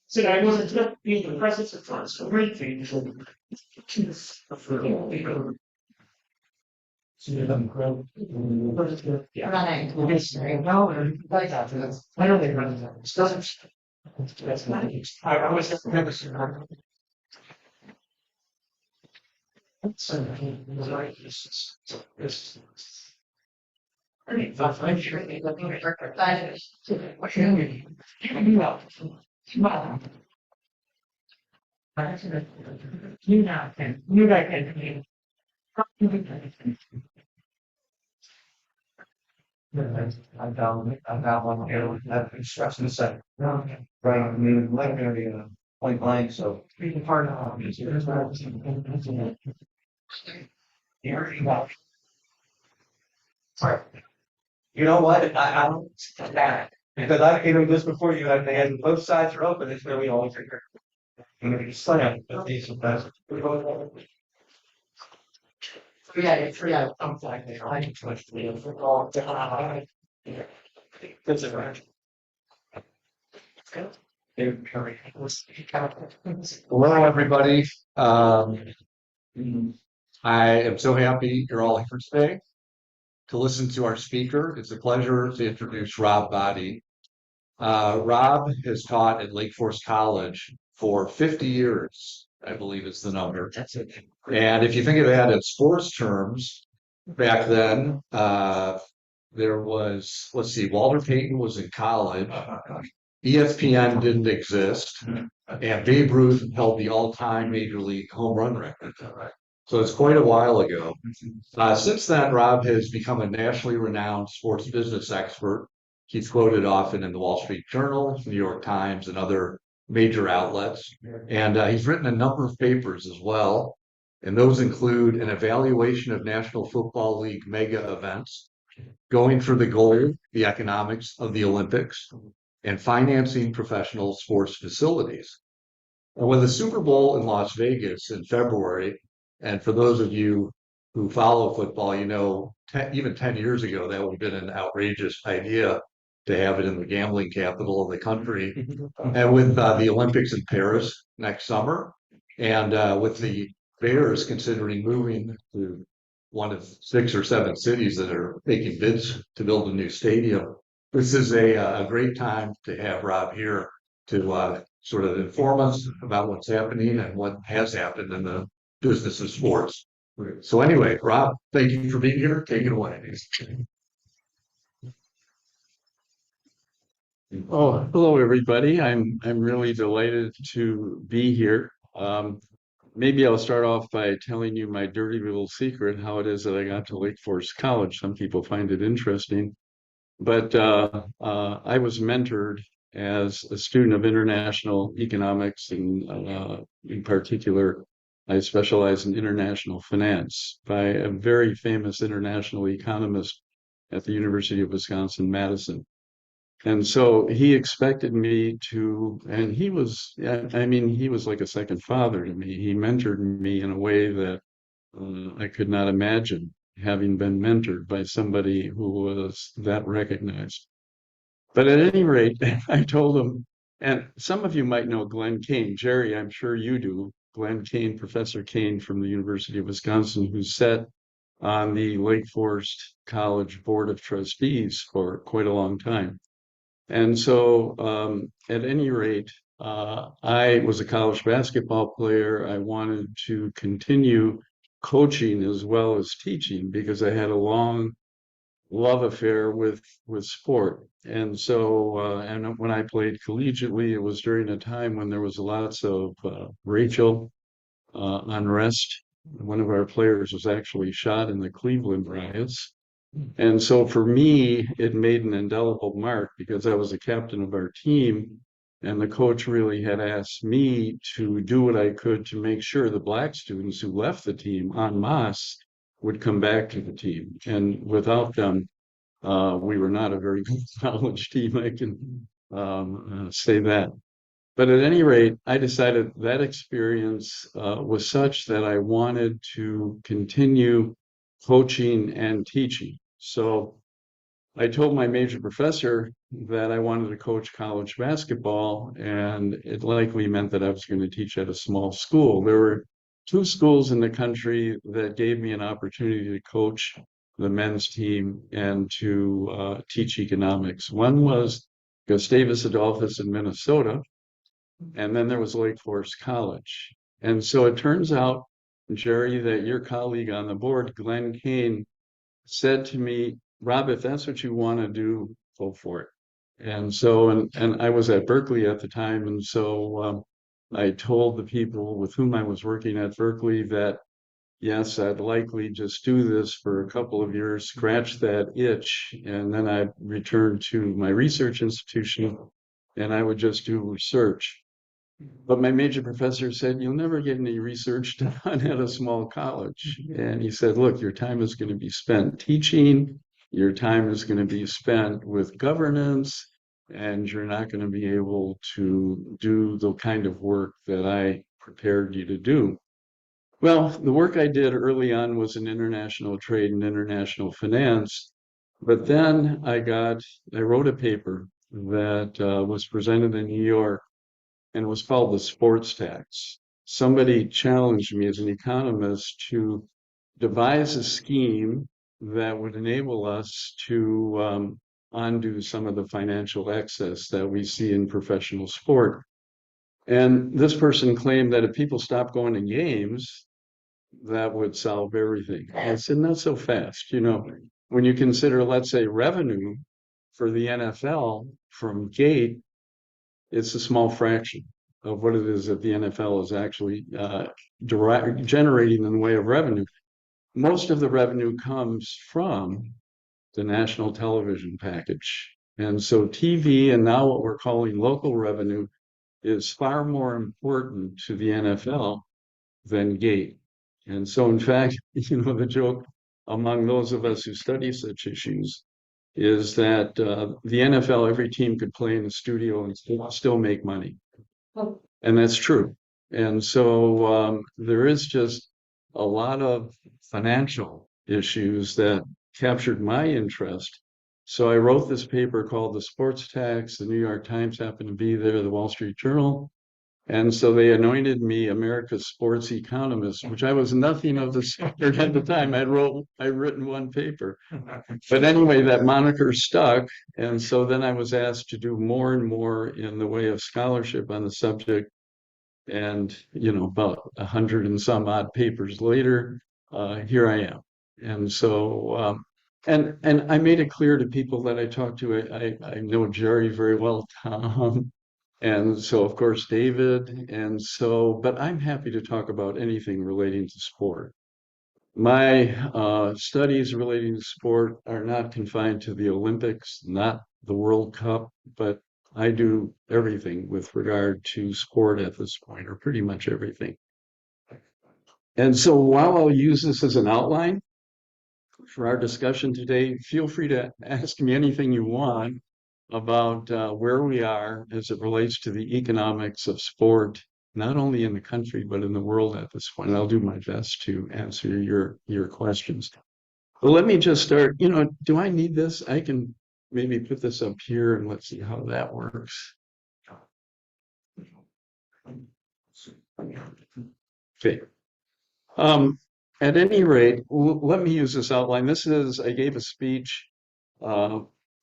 So I wasn't just being the presence of funds for great things and yeah. Running. No, like that. I don't think running that. It doesn't. That's not it. I was just never sure. So it was like this. I mean, I'm sure they look at that. What can you know? Smile. You know, you guys can. I'm down one here. That instruction set. Right. I mean, like area point blank. So being part of it. You know what? I don't that because I came in just before you had they had both sides are open. It's really all figure. Slam. Decent best. Yeah, it's yeah, something like that. I think too much to do for all. That's it, right? Hello, everybody. I am so happy you're all here today to listen to our speaker. It's a pleasure to introduce Rob Baade. Rob has taught at Lake Forest College for 50 years, I believe is the number. That's it. And if you think of that in sports terms, back then, there was, let's see, Walter Payton was in college. ESPN didn't exist, and Babe Ruth held the all-time major league home run record. So it's quite a while ago. Since then, Rob has become a nationally renowned sports business expert. He's quoted often in the Wall Street Journal, New York Times, and other major outlets. And he's written a number of papers as well. And those include an evaluation of National Football League mega events, going for the goal, the economics of the Olympics, and financing professional sports facilities. And with the Super Bowl in Las Vegas in February, and for those of you who follow football, you know, even 10 years ago, that would have been an outrageous idea to have it in the gambling capital of the country. And with the Olympics in Paris next summer, and with the Bears considering moving to one of 6 or 7 cities that are making bids to build a new stadium, this is a great time to have Rob here to sort of inform us about what's happening and what has happened in the business of sports. So anyway, Rob, thank you for being here. Take it away. Oh, hello, everybody. I'm really delighted to be here. Maybe I'll start off by telling you my dirty little secret, how it is that I got to Lake Forest College. Some people find it interesting, but I was mentored as a student of international economics, and in particular, I specialize in international finance by a very famous international economist at the University of Wisconsin-Madison. And so he expected me to, and he was, I mean, he was like a second father to me. He mentored me in a way that I could not imagine having been mentored by somebody who was that recognized. But at any rate, I told him, and some of you might know Glenn Kane. Jerry, I'm sure you do. Glenn Kane, Professor Kane from the University of Wisconsin, who sat on the Lake Forest College Board of Trustees for quite a long time. And so, at any rate, I was a college basketball player. I wanted to continue coaching as well as teaching because I had a long love affair with sport. And so, and when I played collegiately, it was during a time when there was lots of racial unrest. One of our players was actually shot in the Cleveland riots. And so for me, it made an indelible mark because I was a captain of our team, and the coach really had asked me to do what I could to make sure the black students who left the team en masse would come back to the team. And without them, we were not a very good college team. I can say that. But at any rate, I decided that experience was such that I wanted to continue coaching and teaching. So I told my major professor that I wanted to coach college basketball, and it likely meant that I was going to teach at a small school. There were two schools in the country that gave me an opportunity to coach the men's team and to teach economics. One was Gustavus Adolphus in Minnesota, and then there was Lake Forest College. And so it turns out, Jerry, that your colleague on the board, Glenn Kane, said to me, Rob, if that's what you want to do, go for it. And so, and I was at Berkeley at the time, and so I told the people with whom I was working at Berkeley that yes, I'd likely just do this for a couple of years, scratch that itch, and then I'd return to my research institution and I would just do research. But my major professor said, you'll never get any research done at a small college. And he said, look, your time is going to be spent teaching, your time is going to be spent with governance, and you're not going to be able to do the kind of work that I prepared you to do. Well, the work I did early on was in international trade and international finance. But then I wrote a paper that was presented in New York and was called the sports tax. Somebody challenged me as an economist to devise a scheme that would enable us to undo some of the financial excess that we see in professional sport. And this person claimed that if people stopped going to games, that would solve everything. I said, not so fast. You know, when you consider, let's say, revenue for the NFL from gate, it's a small fraction of what it is that the NFL is actually generating in the way of revenue. Most of the revenue comes from the national television package. And so TV and now what we're calling local revenue is far more important to the NFL than gate. And so, in fact, you know, the joke among those of us who study such issues is that the NFL, every team could play in the studio and still make money. And that's true. And so there is just a lot of financial issues that captured my interest. So I wrote this paper called The Sports Tax. The New York Times happened to be there, the Wall Street Journal. And so they anointed me America's sports economist, which I was nothing of the sort at the time. I'd written one paper. But anyway, that moniker stuck. And so then I was asked to do more and more in the way of scholarship on the subject. And, you know, about 100 and some odd papers later, here I am. And so, and I made it clear to people that I talked to, I know Jerry very well, Tom, and so, of course, David. And so, but I'm happy to talk about anything relating to sport. My studies relating to sport are not confined to the Olympics, not the World Cup, but I do everything with regard to sport at this point, or pretty much everything. And so while I'll use this as an outline for our discussion today, feel free to ask me anything you want about where we are as it relates to the economics of sport, not only in the country, but in the world at this point. And I'll do my best to answer your questions. Well, let me just start. You know, do I need this? I can maybe put this up here and let's see how that works. Okay. At any rate, let me use this outline. I gave a speech uh,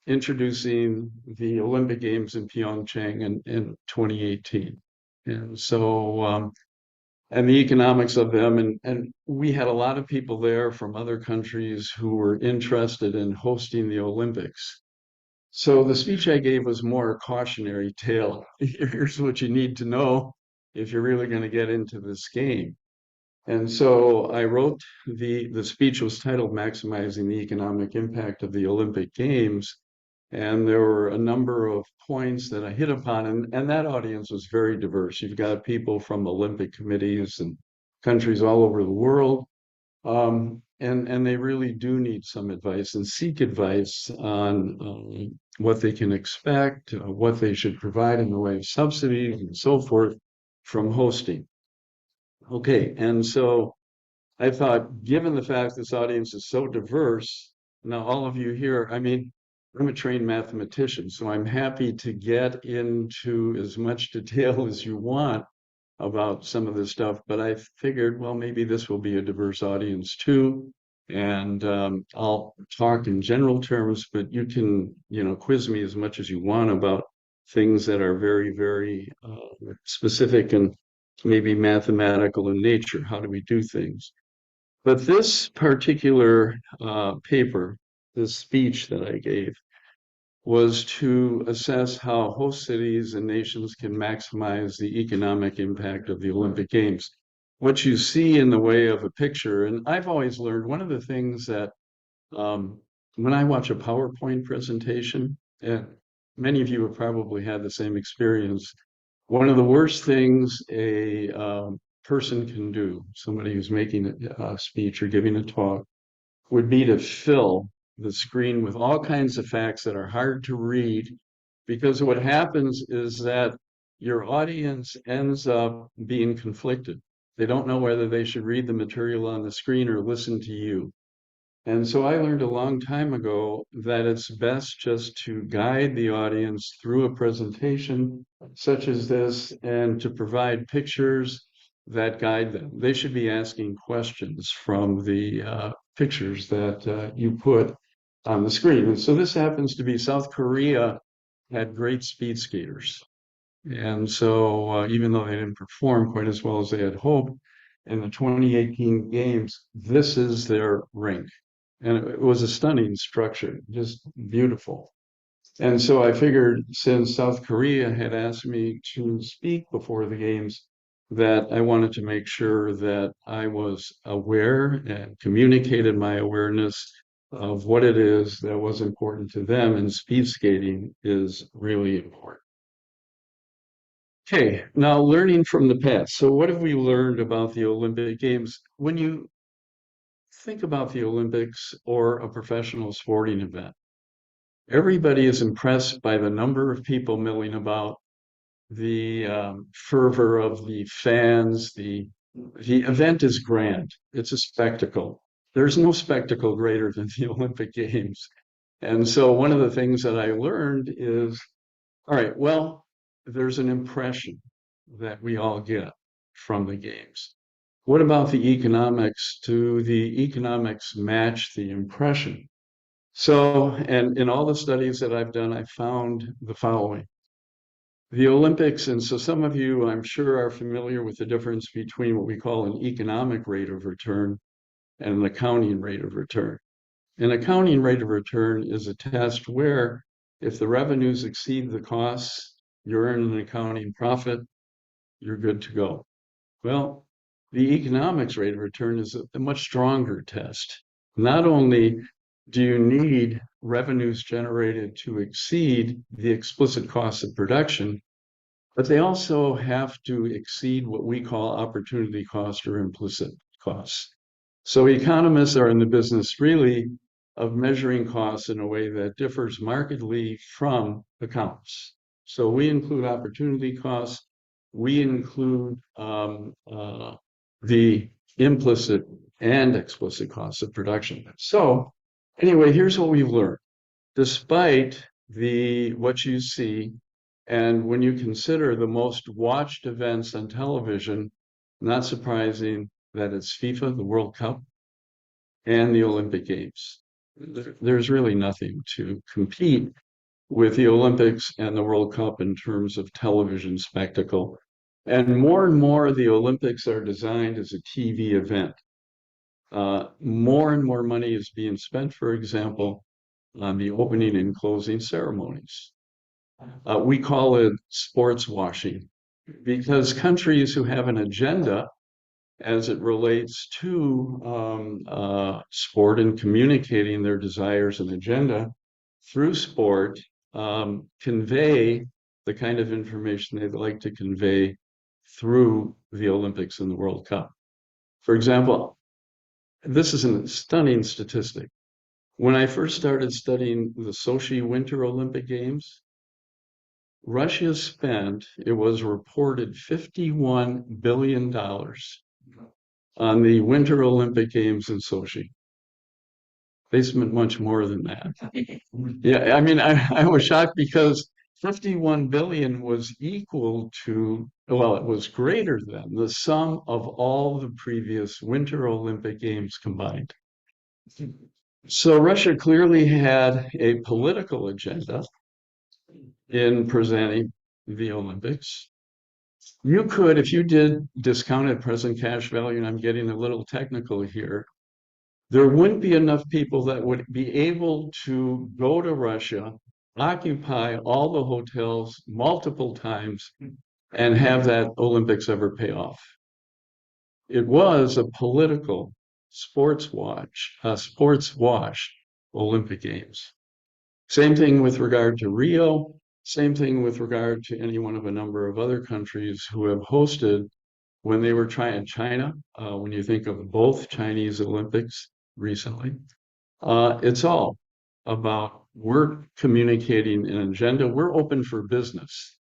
introducing the Olympic Games in Pyeongchang in 2018. And so, and the economics of them. And we had a lot of people there from other countries who were interested in hosting the Olympics. So the speech I gave was more a cautionary tale. Here's what you need to know if you're really going to get into this game. And so I wrote the speech was titled Maximizing the Economic Impact of the Olympic Games. And there were a number of points that I hit upon, and that audience was very diverse. You've got people from Olympic committees and countries all over the world. And they really do need some advice and seek advice on what they can expect, what they should provide in the way of subsidies and so forth from hosting. Okay, and so I thought, given the fact this audience is so diverse, now all of you here, I mean, I'm a trained mathematician, so I'm happy to get into as much detail as you want about some of this stuff, but I figured, well, maybe this will be a diverse audience too. And I'll talk in general terms, but you can, quiz me as much as you want about things that are very, very specific and maybe mathematical in nature. How do we do things? But this particular paper, this speech that I gave, was to assess how host cities and nations can maximize the economic impact of the Olympic Games. What you see in the way of a picture, and I've always learned one of the things that um, when I watch a PowerPoint presentation, and many of you have probably had the same experience, one of the worst things a person can do, somebody who's making a speech or giving a talk, would be to fill the screen with all kinds of facts that are hard to read, because what happens is that your audience ends up being conflicted. They don't know whether they should read the material on the screen or listen to you. And so I learned a long time ago that it's best just to guide the audience through a presentation such as this and to provide pictures that guide them. They should be asking questions from the pictures that you put on the screen. And so this happens to be South Korea had great speed skaters. And so even though they didn't perform quite as well as they had hoped in the 2018 games, this is their rink. And it was a stunning structure, just beautiful. And so I figured since South Korea had asked me to speak before the games, that I wanted to make sure that I was aware and communicated my awareness of what it is that was important to them, and speed skating is really important. Okay, now learning from the past. So what have we learned about the Olympic Games? When you think about the Olympics or a professional sporting event, everybody is impressed by the number of people milling about, the fervor of the fans. The event is grand. It's a spectacle. There's no spectacle greater than the Olympic Games. And so one of the things that I learned is, all right, well, there's an impression that we all get from the games. What about the economics? Do the economics match the impression? So, and in all the studies that I've done, I found the following. The Olympics, and so some of you, I'm sure, are familiar with the difference between what we call an economic rate of return and an accounting rate of return. An accounting rate of return is a test where if the revenues exceed the costs, you earn an accounting profit, you're good to go. Well, the economics rate of return is a much stronger test. Not only do you need revenues generated to exceed the explicit costs of production, but they also have to exceed what we call opportunity cost or implicit costs. So economists are in the business really of measuring costs in a way that differs markedly from accountants. So we include opportunity costs, we include the implicit and explicit costs of production. So anyway, here's what we've learned. Despite what you see, and when you consider the most watched events on television, not surprising that it's FIFA, the World Cup, and the Olympic Games. There's really nothing to compete with the Olympics and the World Cup in terms of television spectacle. And more, the Olympics are designed as a TV event. More and more money is being spent, for example, on the opening and closing ceremonies. We call it sports washing, because countries who have an agenda as it relates to sport and communicating their desires and agenda through sport convey the kind of information they'd like to convey through the Olympics and the World Cup. For example, this is a stunning statistic. When I first started studying the Sochi Winter Olympic Games, Russia spent, it was reported, $51 billion on the Winter Olympic Games in Sochi. They spent much more than that. Yeah, I mean, I was shocked because 51 billion was equal to, well, it was greater than the sum of all the previous Winter Olympic Games combined. So Russia clearly had a political agenda in presenting the Olympics. You could, if you did discounted present cash value, and I'm getting a little technical here, there wouldn't be enough people that would be able to go to Russia, occupy all the hotels multiple times, and have that Olympics ever pay off. It was a political sports wash Olympic Games. Same thing with regard to Rio, same thing with regard to any one of a number of other countries who have hosted when they were trying China, when you think of both Chinese Olympics recently, it's all about we're communicating an agenda. We're open for business,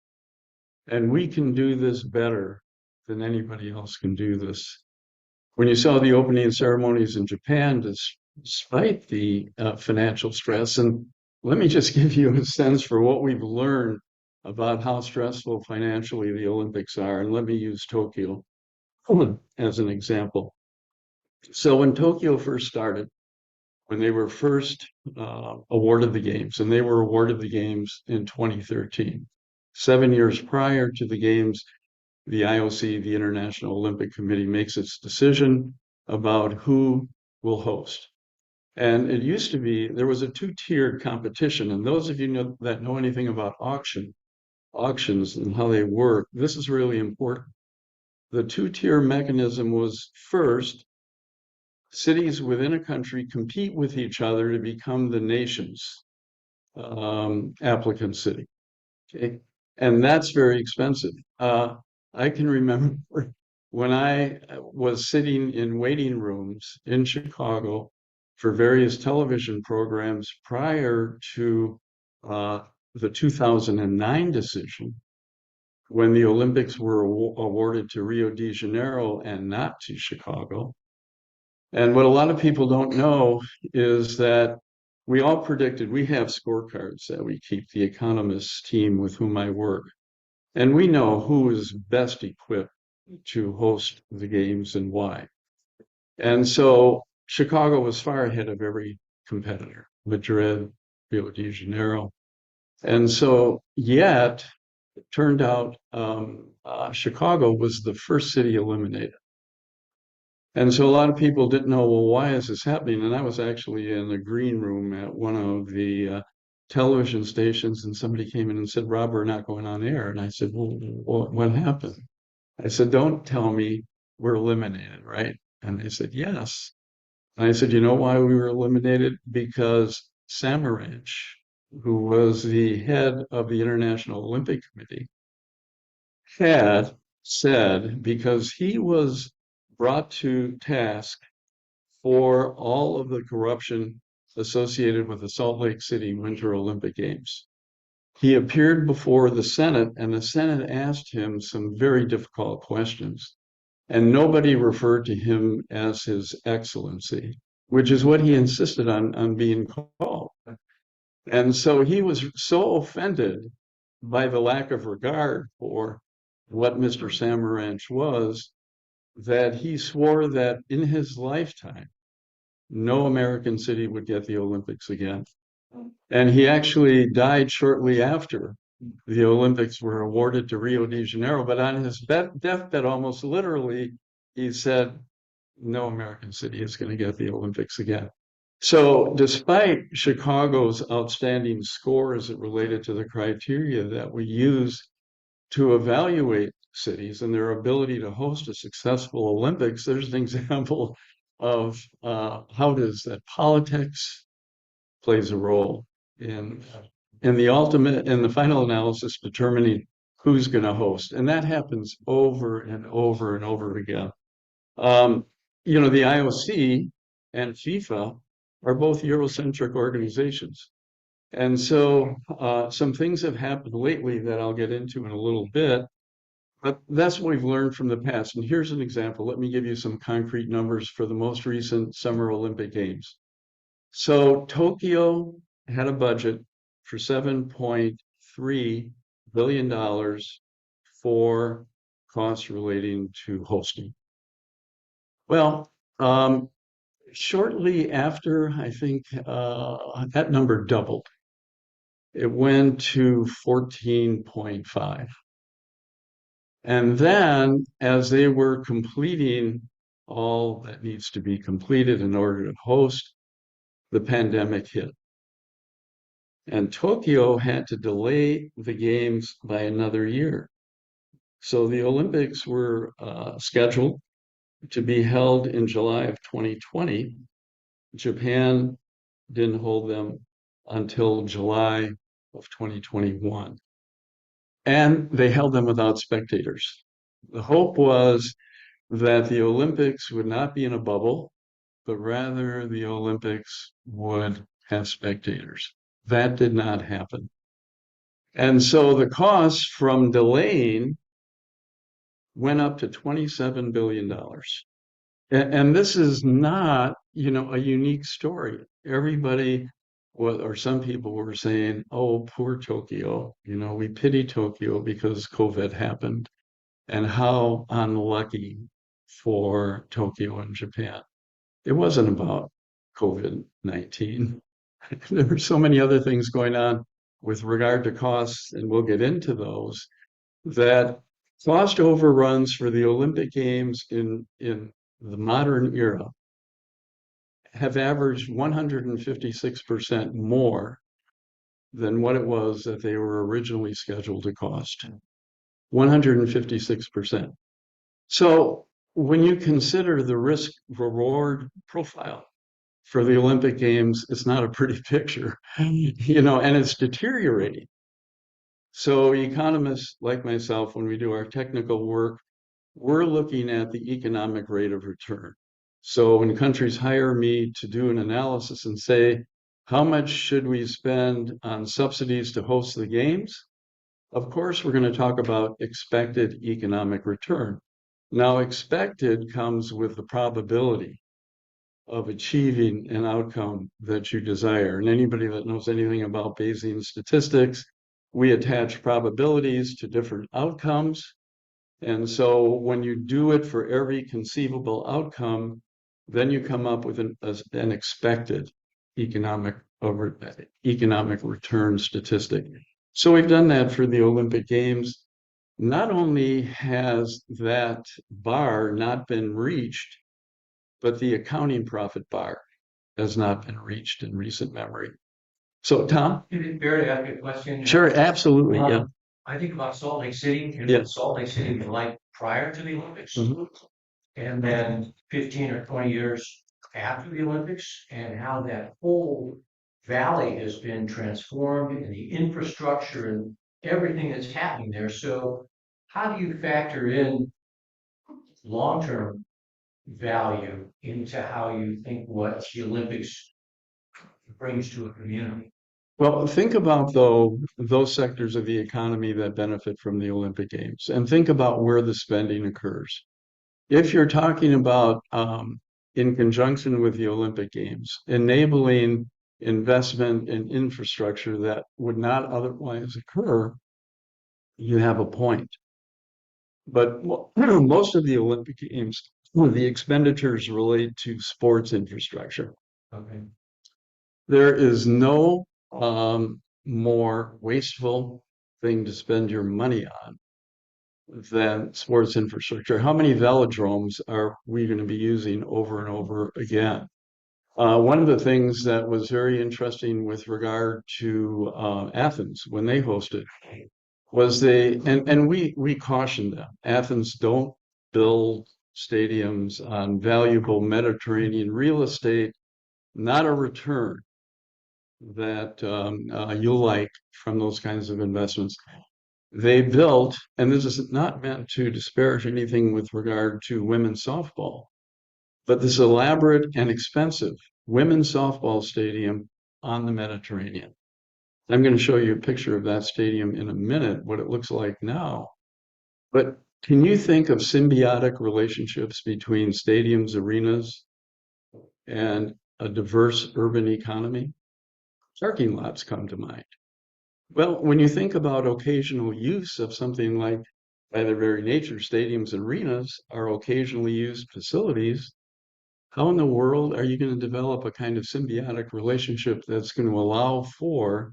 and we can do this better than anybody else can do this. When you saw the opening ceremonies in Japan, despite the financial stress, and let me just give you a sense for what we've learned about how stressful financially the Olympics are, and let me use Tokyo as an example. So when Tokyo first started, when they were first awarded the games, and they were awarded the games in 2013, 7 years prior to the games, the IOC, the International Olympic Committee, makes its decision about who will host. And it used to be there was a two-tiered competition. And those of you that know anything about auctions and how they work, this is really important. The two-tier mechanism was first, cities within a country compete with each other to become the nation's applicant city. Okay, and that's very expensive. I can remember when I was sitting in waiting rooms in Chicago for various television programs prior to the 2009 decision, when the Olympics were awarded to Rio de Janeiro and not to Chicago. And what a lot of people don't know is that we all predicted, we have scorecards that we keep, the economists team with whom I work, and we know who is best equipped to host the games and why. And so Chicago was far ahead of every competitor, Madrid, Rio de Janeiro. And so yet, it turned out Chicago was the first city eliminated. And so a lot of people didn't know, well, why is this happening? And I was actually in the green room at one of the television stations, and somebody came in and said, Rob, we're not going on air. And I said, well, what happened? I said, don't tell me we're eliminated, right? And they said, yes. And I said, you know why we were eliminated? Because Samaranch, who was the head of the International Olympic Committee, had said, because he was brought to task for all of the corruption associated with the Salt Lake City Winter Olympic Games. He appeared before the Senate, and the Senate asked him some very difficult questions. And nobody referred to him as His Excellency, which is what he insisted on being called. And so he was so offended by the lack of regard for what Mr. Samaranch was, that he swore that in his lifetime, no American city would get the Olympics again. And he actually died shortly after the Olympics were awarded to Rio de Janeiro. But on his deathbed, almost literally, he said, no American city is going to get the Olympics again. So despite Chicago's outstanding score as it related to the criteria that we use to evaluate cities and their ability to host a successful Olympics, there's an example of how does that politics plays a role in the final analysis determining who's going to host, and that happens over and over and over again. The IOC and FIFA are both Eurocentric organizations. And so some things have happened lately that I'll get into in a little bit, but that's what we've learned from the past. And here's an example. Let me give you some concrete numbers for the most recent Summer Olympic Games. So Tokyo had a budget for $7.3 billion for costs relating to hosting. Well, shortly after, I think that number doubled. It went to 14.5. And then, as they were completing all that needs to be completed in order to host, the pandemic hit. And Tokyo had to delay the games by another year. So the Olympics were scheduled to be held in July of 2020. Japan didn't hold them until July of 2021. And they held them without spectators. The hope was that the Olympics would not be in a bubble, but rather the Olympics would have spectators. That did not happen. And so the costs from delaying went up to $27 billion. And this is not, a unique story. Everybody, or some people were saying, oh, poor Tokyo. We pity Tokyo because COVID happened. And how unlucky for Tokyo and Japan. It wasn't about COVID-19. There were so many other things going on with regard to costs, and we'll get into those, that cost overruns for the Olympic Games in the modern era have averaged 156% more than what it was that they were originally scheduled to cost. 156%. So when you consider the risk reward profile for the Olympic Games, it's not a pretty picture, and it's deteriorating. So economists like myself, when we do our technical work, we're looking at the economic rate of return. So when countries hire me to do an analysis and say, how much should we spend on subsidies to host the games? Of course, we're going to talk about expected economic return. Now, expected comes with the probability of achieving an outcome that you desire. And anybody that knows anything about Bayesian statistics, we attach probabilities to different outcomes. And so when you do it for every conceivable outcome, then you come up with an expected economic return statistic. So we've done that for the Olympic Games. Not only has that bar not been reached, but the accounting profit bar has not been reached in recent memory. So, Tom? Is it fair to ask you a question? Sure, absolutely. Yeah. I think about Salt Lake City, and Yeah. what Salt Lake City was like prior to the Olympics, Mhm. and then 15 or 20 years after the Olympics, and how that whole valley has been transformed, and the infrastructure and everything that's happening there. So how do you factor in long-term value into how you think what the Olympics brings to a community? Well, think about those sectors of the economy that benefit from the Olympic Games, and think about where the spending occurs. If you're talking about in conjunction with the Olympic Games, enabling investment in infrastructure that would not otherwise occur, you have a point. But most of the Olympic Games, the expenditures relate to sports infrastructure. Okay. There is no more wasteful thing to spend your money on than sports infrastructure. How many velodromes are we going to be using over and over again? One of the things that was very interesting with regard to Athens when they hosted was we cautioned them. Athens, don't build stadiums on valuable Mediterranean real estate, not a return that you'll like from those kinds of investments. They built, and this is not meant to disparage anything with regard to women's softball, but this elaborate and expensive women's softball stadium on the Mediterranean. I'm going to show you a picture of that stadium in a minute, what it looks like now. But can you think of symbiotic relationships between stadiums, arenas, and a diverse urban economy? Parking lots come to mind. Well, when you think about occasional use of something like, by their very nature, stadiums and arenas are occasionally used facilities, how in the world are you going to develop a kind of symbiotic relationship that's going to allow for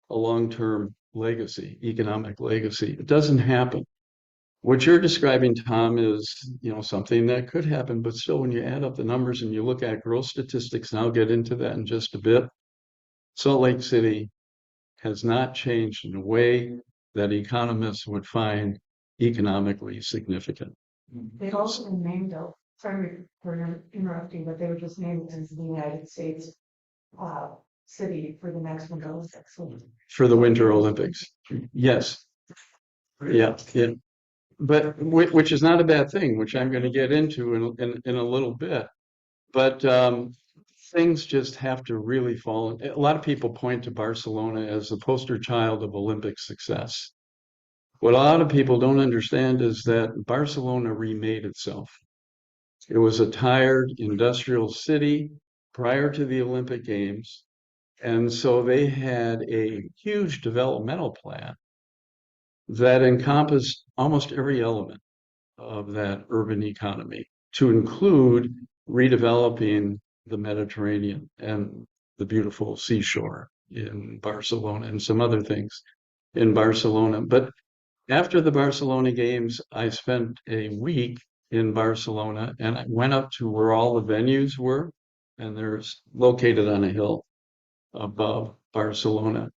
a long-term legacy, economic legacy? It doesn't happen. What you're describing, Tom, is, something that could happen, but still, when you add up the numbers and you look at growth statistics, and I'll get into that in just a bit, Salt Lake City has not changed in a way that economists would find economically significant. They've also been named, though, sorry for interrupting, but they were just named as the United States city for the next Winter Olympics. For the Winter Olympics. Yes. Yeah. But which is not a bad thing, which I'm going to get into in a little bit. But things just have to really fall. A lot of people point to Barcelona as the poster child of Olympic success. What a lot of people don't understand is that Barcelona remade itself. It was a tired industrial city prior to the Olympic Games. And so they had a huge developmental plan that encompassed almost every element of that urban economy, to include redeveloping the Mediterranean and the beautiful seashore in Barcelona and some other things in Barcelona. But after the Barcelona games, I spent a week in Barcelona and I went up to where all the venues were, and they're located on a hill above Barcelona.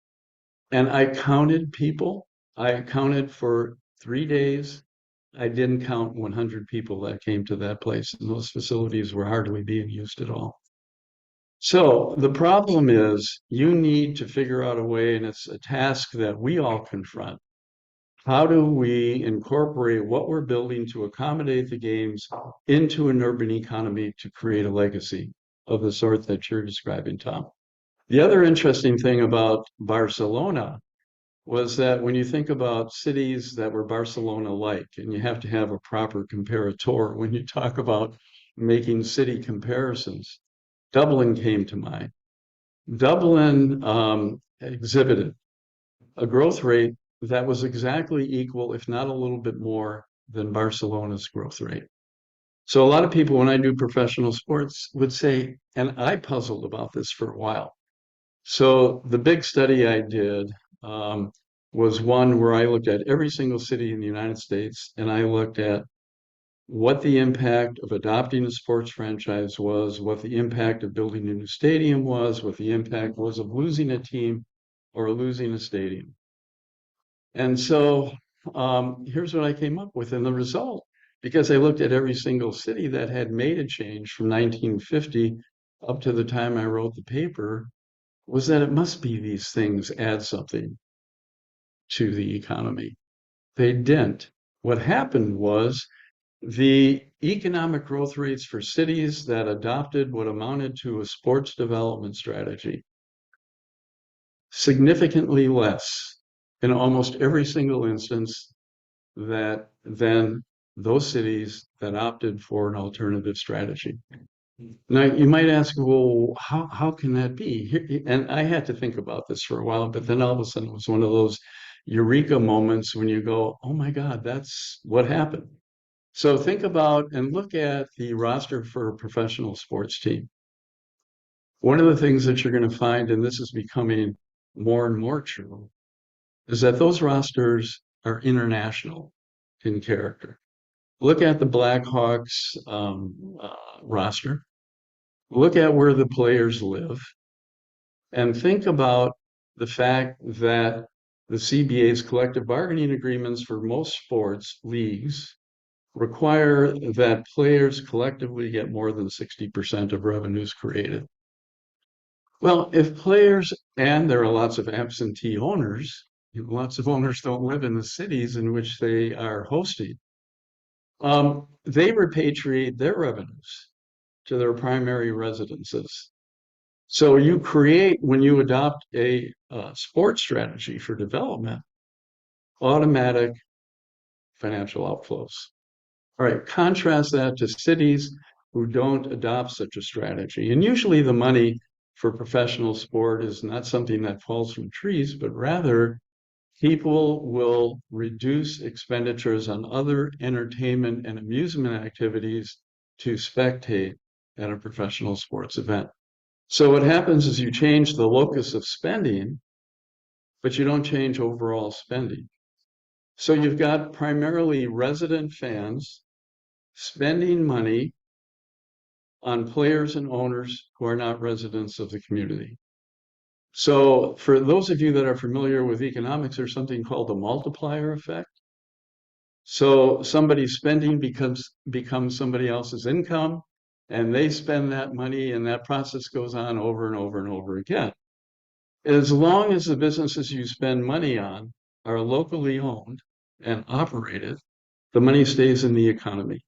And I counted people. I counted for 3 days. I didn't count 100 people that came to that place, and those facilities were hardly being used at all. So the problem is you need to figure out a way, and it's a task that we all confront. How do we incorporate what we're building to accommodate the games into an urban economy to create a legacy of the sort that you're describing, Tom? The other interesting thing about Barcelona was that when you think about cities that were Barcelona-like, and you have to have a proper comparator when you talk about making city comparisons, Dublin came to mind. Dublin exhibited a growth rate that was exactly equal, if not a little bit more, than Barcelona's growth rate. So a lot of people, when I do professional sports, would say, and I puzzled about this for a while. So the big study I did was one where I looked at every single city in the United States, and I looked at what the impact of adopting a sports franchise was, what the impact of building a new stadium was, what the impact was of losing a team or losing a stadium. And so here's what I came up with. And the result, because I looked at every single city that had made a change from 1950 up to the time I wrote the paper, was that it must be these things add something to the economy. They didn't. What happened was the economic growth rates for cities that adopted what amounted to a sports development strategy, significantly less in almost every single instance than those cities that opted for an alternative strategy. Now, you might ask, well, how can that be? And I had to think about this for a while, but then all of a sudden it was one of those eureka moments when you go, oh my God, that's what happened. So think about and look at the roster for a professional sports team. One of the things that you're going to find, and this is becoming more and more true, is that those rosters are international in character. Look at the Blackhawks roster. Look at where the players live, and think about the fact that the CBA's collective bargaining agreements for most sports leagues require that players collectively get more than 60% of revenues created. Well, if players, and there are lots of absentee owners, lots of owners don't live in the cities in which they are hosting, they repatriate their revenues to their primary residences. So you create, when you adopt a sports strategy for development, automatic financial outflows. All right, contrast that to cities who don't adopt such a strategy. And usually the money for professional sport is not something that falls from trees, but rather people will reduce expenditures on other entertainment and amusement activities to spectate at a professional sports event. So what happens is you change the locus of spending, but you don't change overall spending. So you've got primarily resident fans spending money on players and owners who are not residents of the community. So for those of you that are familiar with economics, there's something called the multiplier effect. So somebody's spending becomes somebody else's income, and they spend that money, and that process goes on over and over and over again. As long as the businesses you spend money on are locally owned and operated, the money stays in the economy.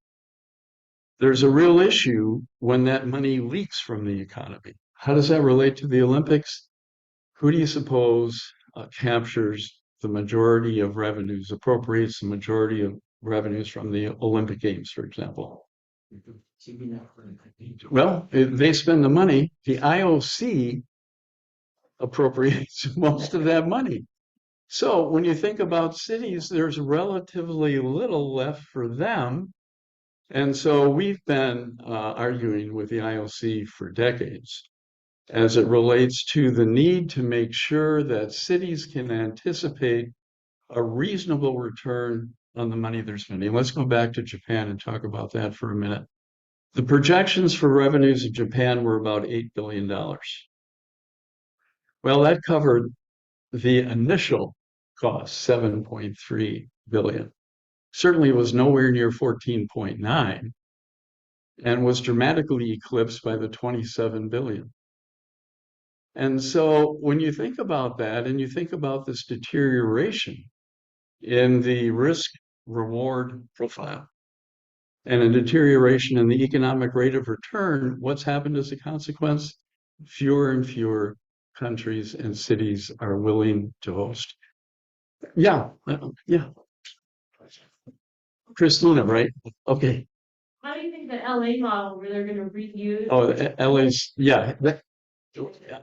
There's a real issue when that money leaks from the economy. How does that relate to the Olympics? Who do you suppose captures the majority of revenues, appropriates the majority of revenues from the Olympic Games, for example? Well, they spend the money. The IOC appropriates most of that money. So when you think about cities, there's relatively little left for them. And so we've been arguing with the IOC for decades as it relates to the need to make sure that cities can anticipate a reasonable return on the money they're spending. Let's go back to Japan and talk about that for a minute. The projections for revenues in Japan were about $8 billion. Well, that covered the initial cost, 7.3 billion. Certainly was nowhere near 14.9 and was dramatically eclipsed by the 27 billion. And so when you think about that and you think about this deterioration in the risk reward profile and a deterioration in the economic rate of return, what's happened as a consequence? Fewer and fewer countries and cities are willing to host. Yeah, yeah. Christina, right? Okay. How do you think the LA model where they're gonna reuse? Oh, LA's, yeah.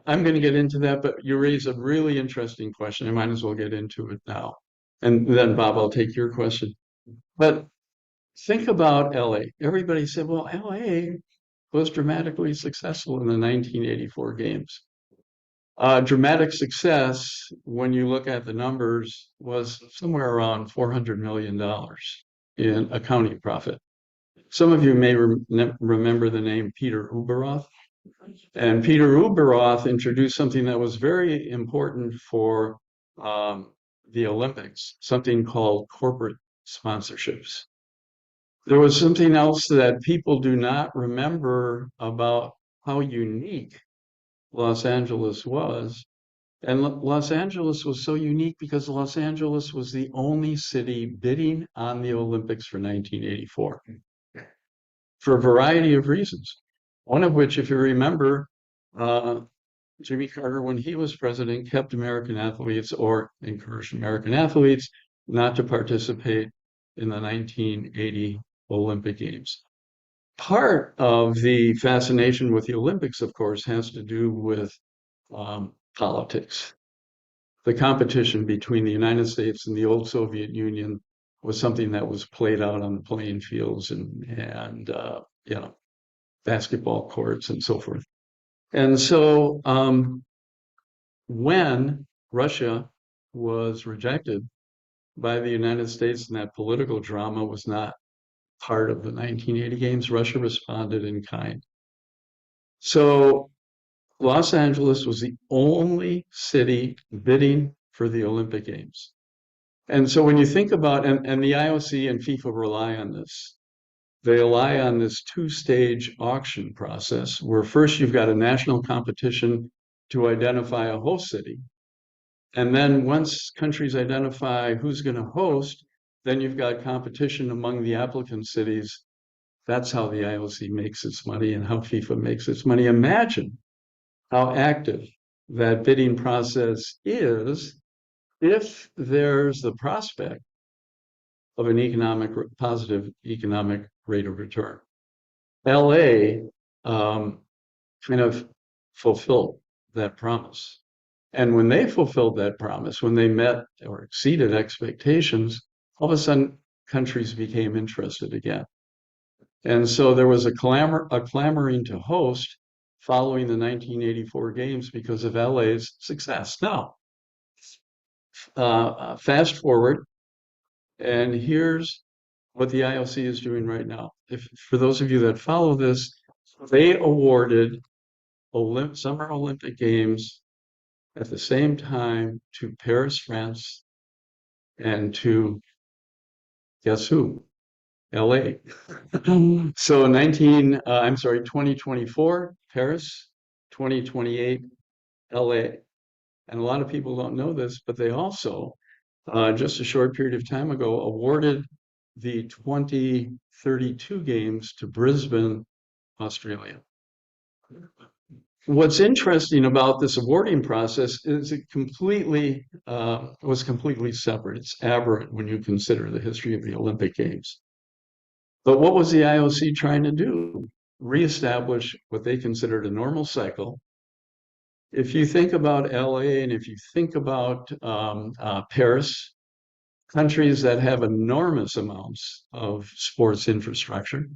I'm going to get into that, but you raise a really interesting question. I might as well get into it now. And then, Bob, I'll take your question. But think about LA. Everybody said, well, LA was dramatically successful in the 1984 games. Dramatic success, when you look at the numbers, was somewhere around $400 million in accounting profit. Some of you may remember the name Peter Uberoth. And Peter Uberoth introduced something that was very important for the Olympics, something called corporate sponsorships. There was something else that people do not remember about how unique Los Angeles was. And Los Angeles was so unique because Los Angeles was the only city bidding on the Olympics for 1984 for a variety of reasons. One of which, if you remember, Jimmy Carter, when he was president, kept American athletes or encouraged American athletes not to participate in the 1980 Olympic Games. Part of the fascination with the Olympics, of course, has to do with politics. The competition between the United States and the old Soviet Union was something that was played out on the playing fields and basketball courts and so forth. And so when Russia was rejected by the United States and that political drama was not part of the 1980 games, Russia responded in kind. So Los Angeles was the only city bidding for the Olympic Games. And so when you think about, and the IOC and FIFA rely on this, they rely on this two-stage auction process where first you've got a national competition to identify a host city. And then once countries identify who's going to host, then you've got competition among the applicant cities. That's how the IOC makes its money and how FIFA makes its money. Imagine how active that bidding process is if there's the prospect of an positive economic rate of return. LA kind of fulfilled that promise. And when they fulfilled that promise, when they met or exceeded expectations, all of a sudden countries became interested again. And so there was a clamoring to host following the 1984 games because of LA's success. Now, fast forward, and here's what the IOC is doing right now. If for those of you that follow this, they awarded Summer Olympic Games at the same time to Paris, France, and to guess who? LA. So 2024, Paris, 2028, LA. And a lot of people don't know this, but they also, just a short period of time ago, awarded the 2032 games to Brisbane, Australia. What's interesting about this awarding process is it was completely separate. It's aberrant when you consider the history of the Olympic Games. But what was the IOC trying to do? Reestablish what they considered a normal cycle. If you think about LA and if you think about Paris, countries that have enormous amounts of sports infrastructure,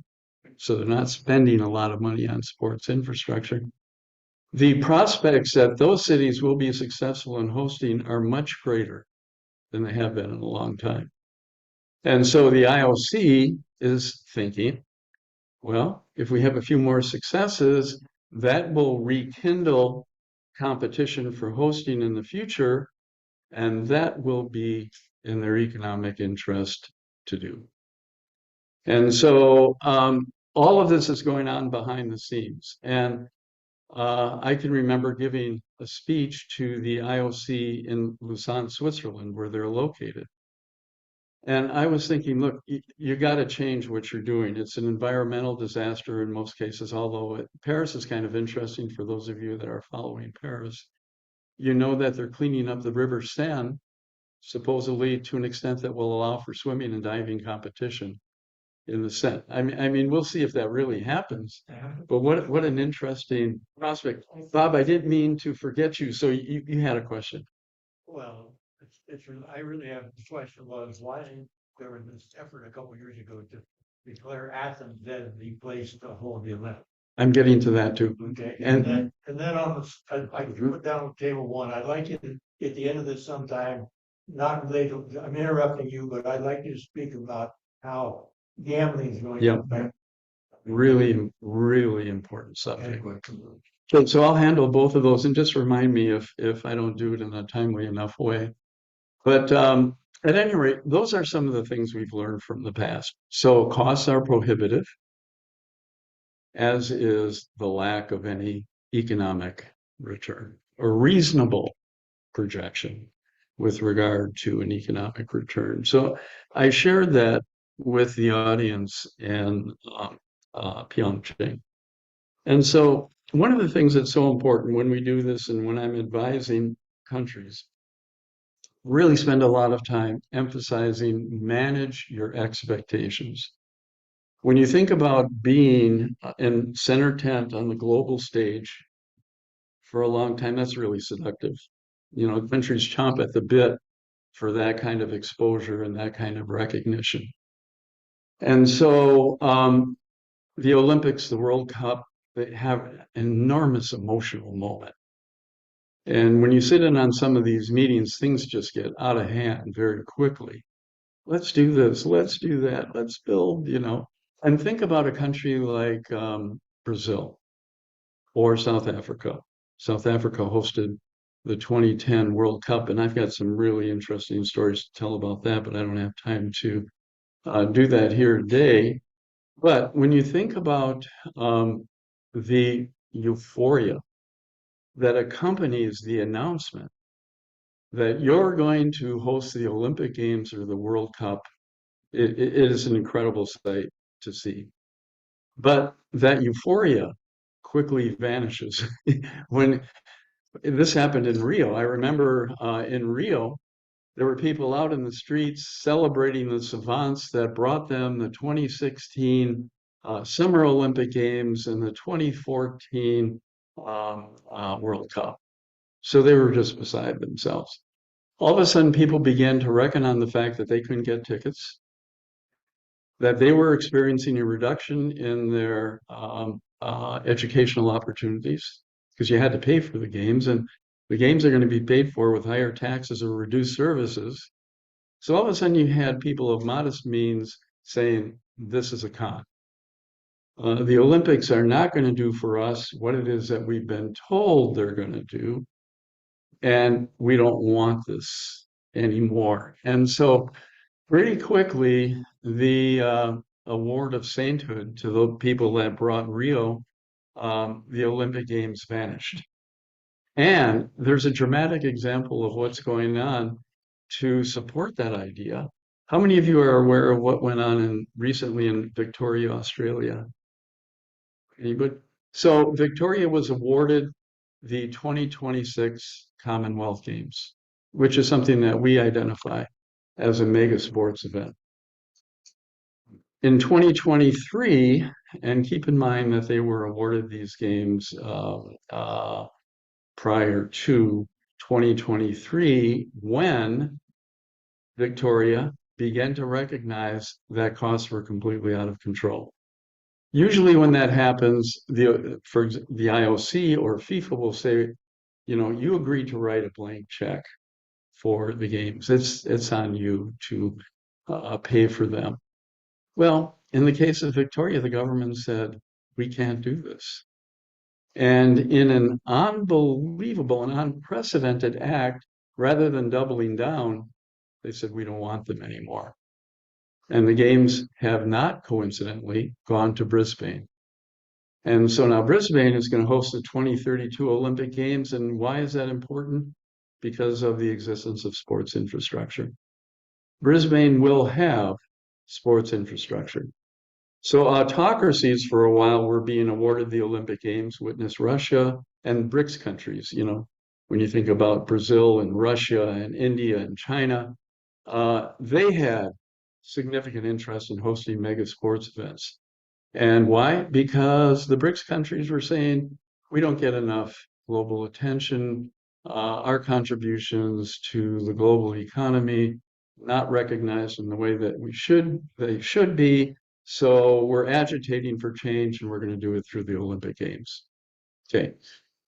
so they're not spending a lot of money on sports infrastructure, the prospects that those cities will be successful in hosting are much greater than they have been in a long time. And so the IOC is thinking, well, if we have a few more successes, that will rekindle competition for hosting in the future, and that will be in their economic interest to do. And so all of this is going on behind the scenes. And I can remember giving a speech to the IOC in Lausanne, Switzerland, where they're located. And I was thinking, look, you got to change what you're doing. It's an environmental disaster in most cases, although Paris is kind of interesting for those of you that are following Paris. You know that they're cleaning up the River Seine, supposedly to an extent that will allow for swimming and diving competition in the Seine. I mean, we'll see if that really happens. But what an interesting prospect. Bob, I didn't mean to forget you. So you had a question. Well, I really have the question was why there was this effort a couple years ago to declare Athens as the place to hold the event. I'm getting to that too. Okay, And and then on the, I put down table one, I'd like you to, at the end of this sometime, not related, I'm interrupting you, but I'd like you to speak about how gambling is going to Yep. affect. really, really important subject. Okay. So I'll handle both of those and just remind me if I don't do it in a timely enough way. But at any rate, those are some of the things we've learned from the past. So costs are prohibitive, as is the lack of any economic return or reasonable projection with regard to an economic return. So I shared that with the audience in Pyeongchang. And so one of the things that's so important when we do this and when I'm advising countries, really spend a lot of time emphasizing manage your expectations. When you think about being in center tent on the global stage for a long time, that's really seductive. You know, countries chomp at the bit for that kind of exposure and that kind of recognition. And so the Olympics, the World Cup, they have an enormous emotional moment. And when you sit in on some of these meetings, things just get out of hand very quickly. Let's do this, let's do that, let's build, you know. And think about a country like Brazil or South Africa. South Africa hosted the 2010 World Cup, and I've got some really interesting stories to tell about that, but I don't have time to do that here today. But when you think about the euphoria that accompanies the announcement that you're going to host the Olympic Games or the World Cup, it is an incredible sight to see. But that euphoria quickly vanishes. When this happened in Rio, I remember in Rio, there were people out in the streets celebrating the savants that brought them the 2016 Summer Olympic Games and the 2014 World Cup. So they were just beside themselves. All of a sudden, people began to reckon on the fact that they couldn't get tickets, that they were experiencing a reduction in their educational opportunities because you had to pay for the games, and the games are going to be paid for with higher taxes or reduced services. So all of a sudden, you had people of modest means saying, this is a con. The Olympics are not going to do for us what it is that we've been told they're going to do, and we don't want this anymore. And so pretty quickly, the award of sainthood to the people that brought Rio, the Olympic Games vanished. And there's a dramatic example of what's going on to support that idea. How many of you are aware of what went on recently in Victoria, Australia? Anybody? So Victoria was awarded the 2026 Commonwealth Games, which is something that we identify as a mega sports event. In 2023, and keep in mind that they were awarded these games prior to 2023, when Victoria began to recognize that costs were completely out of control. Usually when that happens, the IOC or FIFA will say, you agreed to write a blank check for the games. It's on you to pay for them. Well, in the case of Victoria, the government said, we can't do this. And in an unbelievable and unprecedented act, rather than doubling down, they said, we don't want them anymore. And the games have not coincidentally gone to Brisbane. And so now Brisbane is going to host the 2032 Olympic Games. And why is that important? Because of the existence of sports infrastructure. Brisbane will have sports infrastructure. So autocracies for a while were being awarded the Olympic Games, witness Russia and BRICS countries. When you think about Brazil and Russia and India and China, they had significant interest in hosting mega sports events. And why? Because the BRICS countries were saying, we don't get enough global attention. Our contributions to the global economy not recognized in the way that they should be. So we're agitating for change, and we're going to do it through the Olympic Games. Okay.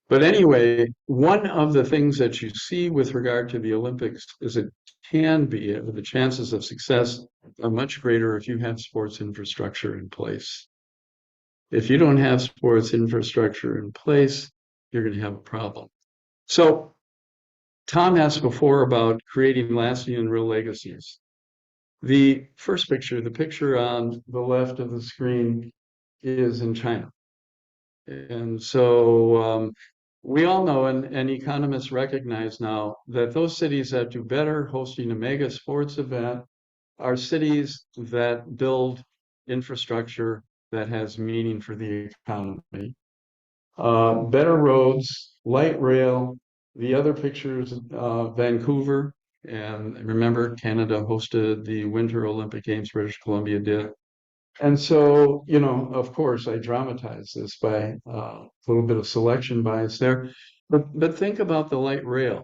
But anyway, one of the things that you see with regard to the Olympics is it can be, the chances of success are much greater if you have sports infrastructure in place. If you don't have sports infrastructure in place, you're going to have a problem. So Tom asked before about creating lasting and real legacies. The first picture, the picture on the left of the screen, is in China. And so we all know, and economists recognize now, that those cities that do better hosting a mega sports event are cities that build infrastructure that has meaning for the economy. Better roads, light rail. The other pictures, Vancouver. And remember, Canada hosted the Winter Olympic Games, British Columbia did. And so, of course, I dramatize this by a little bit of selection bias there. But think about the light rail,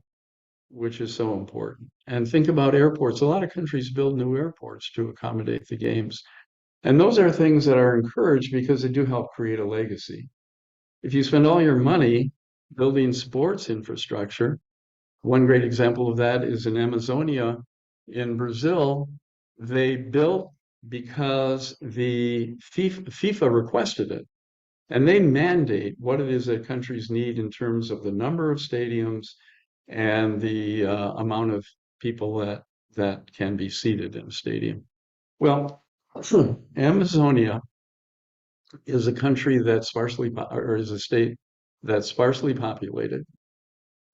which is so important. And think about airports. A lot of countries build new airports to accommodate the games. And those are things that are encouraged because they do help create a legacy. If you spend all your money building sports infrastructure, one great example of that is in Amazonia in Brazil. They built because the FIFA requested it. And they mandate what it is that countries need in terms of the number of stadiums and the amount of people that can be seated in a stadium. Well, Amazonia is a country that's is a state that's sparsely populated.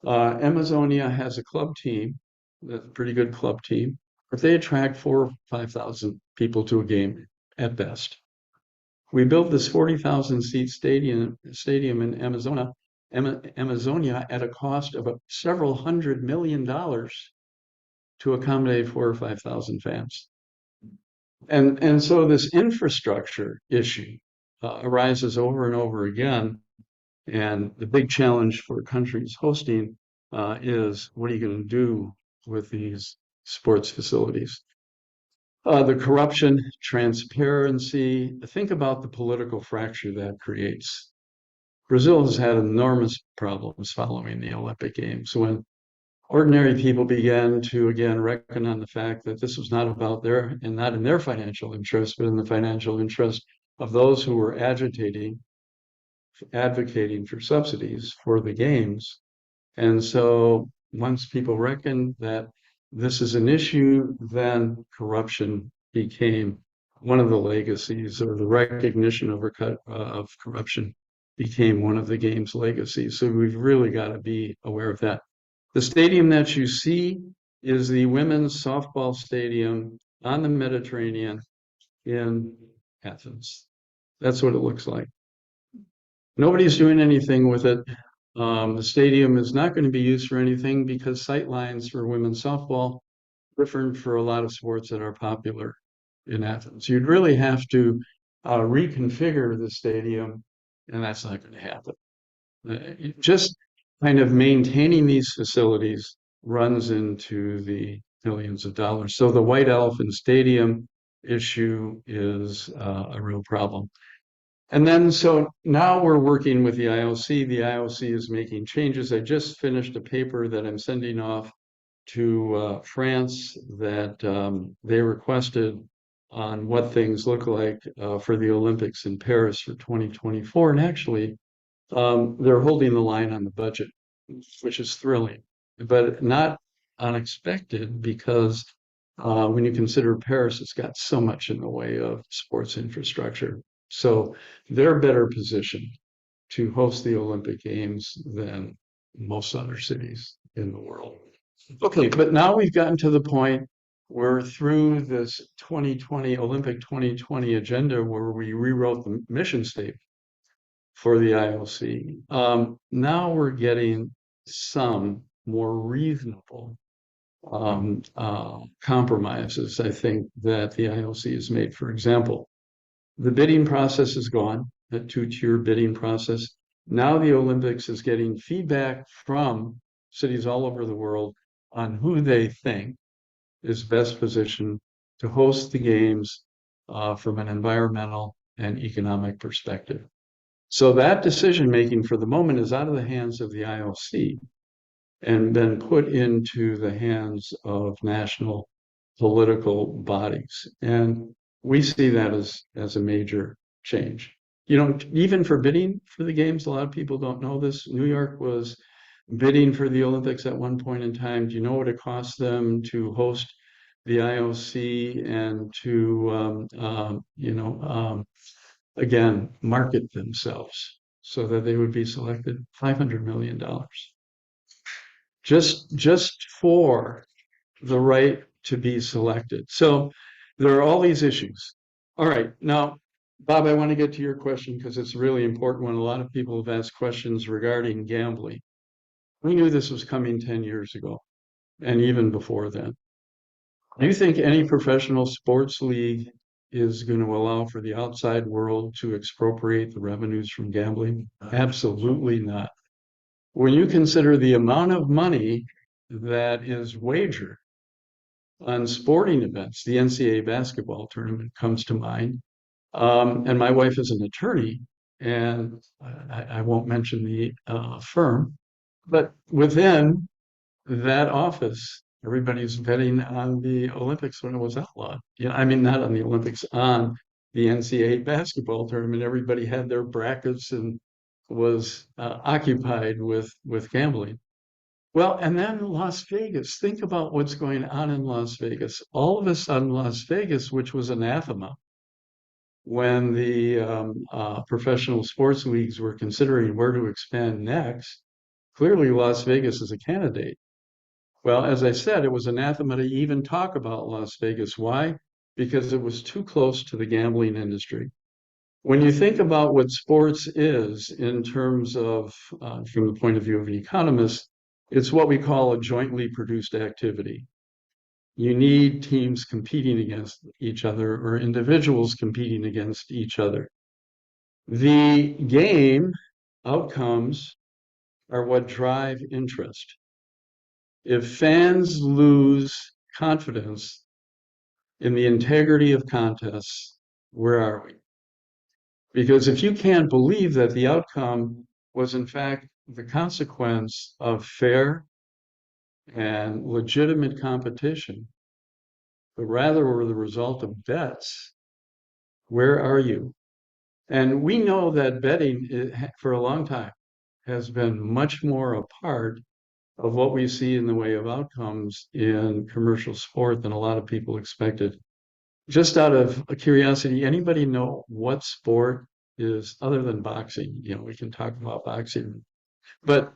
Amazonia has a club team, that's a pretty good club team, but they attract 4,000 or 5,000 people to a game at best. We built this 40,000 seat stadium in Amazonia at a cost of several $100 million to accommodate 4,000 or 5,000 fans. And so this infrastructure issue arises over and over again. And the big challenge for countries hosting is what are you going to do with these sports facilities? The corruption, transparency. Think about the political fracture that creates. Brazil has had enormous problems following the Olympic Games when ordinary people began to again reckon on the fact that this was not about their and not in their financial interest, but in the financial interest of those who were advocating for subsidies for the games. And so once people reckoned that this is an issue, then corruption became one of the legacies, or the recognition of corruption became one of the game's legacies. So we've really got to be aware of that. The stadium that you see is the women's softball stadium on the Mediterranean in Athens. That's what it looks like. Nobody's doing anything with it. The stadium is not going to be used for anything because sight lines for women's softball different for a lot of sports that are popular in Athens. You'd really have to reconfigure the stadium, and that's not going to happen. Just kind of maintaining these facilities runs into the millions of dollars. So the White Elephant Stadium issue is a real problem. And then, so now we're working with the IOC. The IOC is making changes. I just finished a paper that I'm sending off to France that they requested on what things look like for the Olympics in Paris for 2024. And actually, they're holding the line on the budget, which is thrilling, but not unexpected because when you consider Paris, it's got so much in the way of sports infrastructure. So they're better positioned to host the Olympic Games than most other cities in the world. Okay, but now we've gotten to the point where through this 2020 Olympic 2020 agenda where we rewrote the mission statement for the IOC. Now we're getting some more reasonable compromises, I think, that the IOC has made. For example, the bidding process is gone, the two-tier bidding process. Now the Olympics is getting feedback from cities all over the world on who they think is best positioned to host the games from an environmental and economic perspective. So that decision making for the moment is out of the hands of the IOC and been put into the hands of national political bodies. And we see that as a major change. You know, even for bidding for the games, a lot of people don't know this. New York was bidding for the Olympics at one point in time. Do you know what it cost them to host the IOC and to, again, market themselves so that they would be selected? $500 million. Just for the right to be selected. So there are all these issues. All right, now, Bob, I want to get to your question because it's a really important one. A lot of people have asked questions regarding gambling. We knew this was coming 10 years ago and even before then. Do you think any professional sports league is going to allow for the outside world to expropriate the revenues from gambling? Absolutely not. When you consider the amount of money that is wagered on sporting events, the NCAA basketball tournament comes to mind. And my wife is an attorney, and I won't mention the firm, but within that office, everybody's betting on the Olympics when it was outlawed. You know, I mean, not on the Olympics, on the NCAA basketball tournament. Everybody had their brackets and was occupied with gambling. Well, and then Las Vegas. Think about what's going on in Las Vegas. All of a sudden, Las Vegas, which was anathema when the professional sports leagues were considering where to expand next, clearly Las Vegas is a candidate. Well, as I said, it was anathema to even talk about Las Vegas. Why? Because it was too close to the gambling industry. When you think about what sports is in terms of, from the point of view of an economist, it's what we call a jointly produced activity. You need teams competing against each other or individuals competing against each other. The game outcomes are what drive interest. If fans lose confidence in the integrity of contests, where are we? Because if you can't believe that the outcome was in fact the consequence of fair and legitimate competition, but rather were the result of bets, where are you? And we know that betting for a long time has been much more a part of what we see in the way of outcomes in commercial sport than a lot of people expected. Just out of curiosity, anybody know what sport is other than boxing? You know, we can talk about boxing, but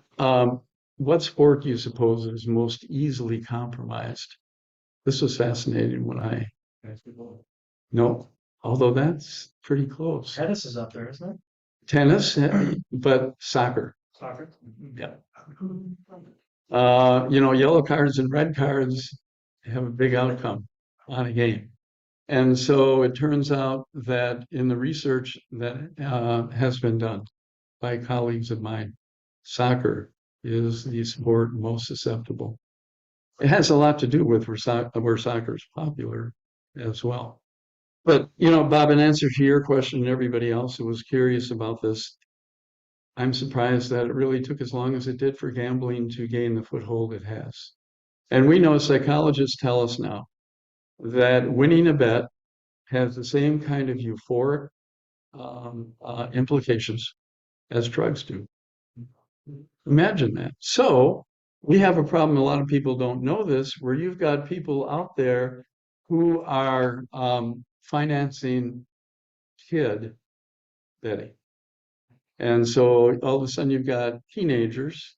what sport do you suppose is most easily compromised? This was fascinating when I no, although that's pretty close. Tennis is up there, isn't it? Tennis, but soccer. Soccer. Yeah. Yellow cards and red cards have a big outcome on a game. And so it turns out that in the research that has been done by colleagues of mine, soccer is the sport most susceptible. It has a lot to do with where soccer is popular as well. But, Bob, in answer to your question and everybody else who was curious about this, I'm surprised that it really took as long as it did for gambling to gain the foothold it has. And we know psychologists tell us now that winning a bet has the same kind of euphoric implications as drugs do. Imagine that. So we have a problem. A lot of people don't know this, where you've got people out there who are financing kid betting. And so all of a sudden you've got teenagers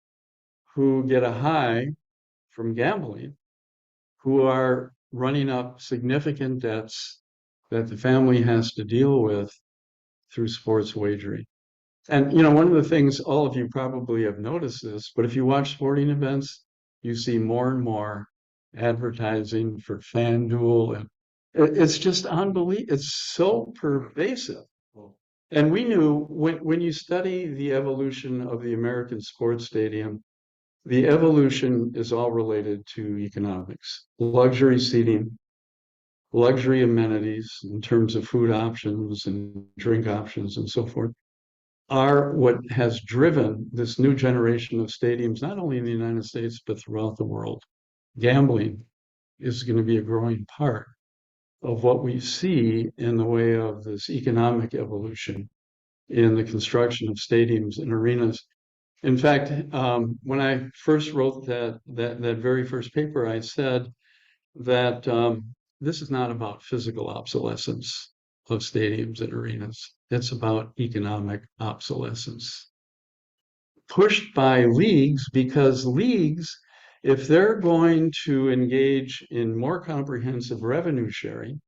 who get a high from gambling, who are running up significant debts that the family has to deal with through sports wagering. And one of the things all of you probably have noticed this, but if you watch sporting events, you see more and more advertising for FanDuel, and it's just unbelievable. It's so pervasive. And we knew when you study the evolution of the American sports stadium, the evolution is all related to economics, luxury seating, luxury amenities in terms of food options and drink options and so forth, are what has driven this new generation of stadiums, not only in the United States, but throughout the world. Gambling is going to be a growing part of what we see in the way of this economic evolution in the construction of stadiums and arenas. In fact, when I first wrote that very first paper, I said that this is not about physical obsolescence of stadiums and arenas. It's about economic obsolescence. Pushed by leagues, because leagues, if they're going to engage in more comprehensive revenue sharing,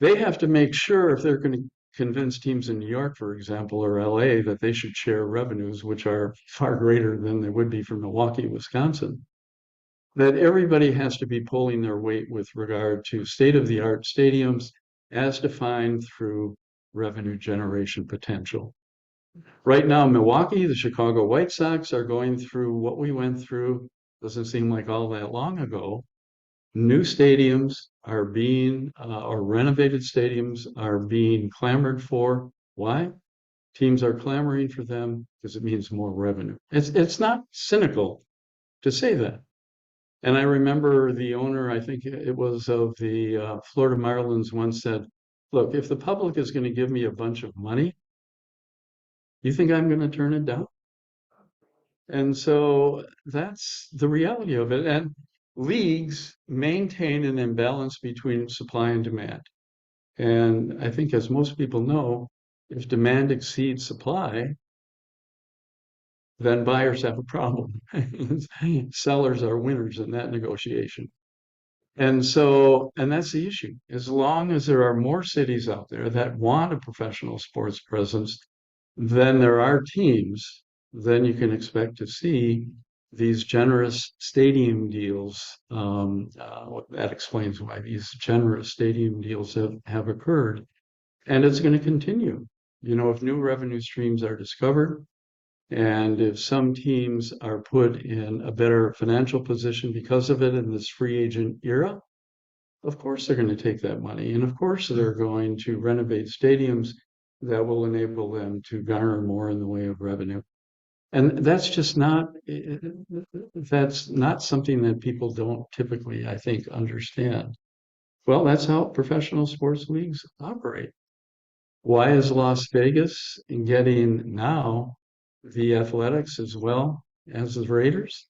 they have to make sure, if they're going to convince teams in New York, for example, or LA, that they should share revenues, which are far greater than they would be for Milwaukee, Wisconsin, that everybody has to be pulling their weight with regard to state-of-the-art stadiums as defined through revenue generation potential. Right now, Milwaukee, the Chicago White Sox are going through what we went through, doesn't seem like all that long ago. New stadiums are being, or renovated stadiums are being clamored for. Why? Teams are clamoring for them because it means more revenue. It's not cynical to say that. And I remember the owner, I think it was of the Florida Marlins, once said, look, if the public is going to give me a bunch of money, you think I'm going to turn it down? And so that's the reality of it. And leagues maintain an imbalance between supply and demand. And I think, as most people know, if demand exceeds supply, then buyers have a problem. Sellers are winners in that negotiation. And that's the issue. As long as there are more cities out there that want a professional sports presence, then there are teams, then you can expect to see these generous stadium deals. That explains why these generous stadium deals have occurred. And it's going to continue. If new revenue streams are discovered, and if some teams are put in a better financial position because of it in this free agent era, of course they're going to take that money. And of course they're going to renovate stadiums that will enable them to garner more in the way of revenue. And that's not something that people don't typically, I think, understand. Well, that's how professional sports leagues operate. Why is Las Vegas getting now the Athletics as well as the Raiders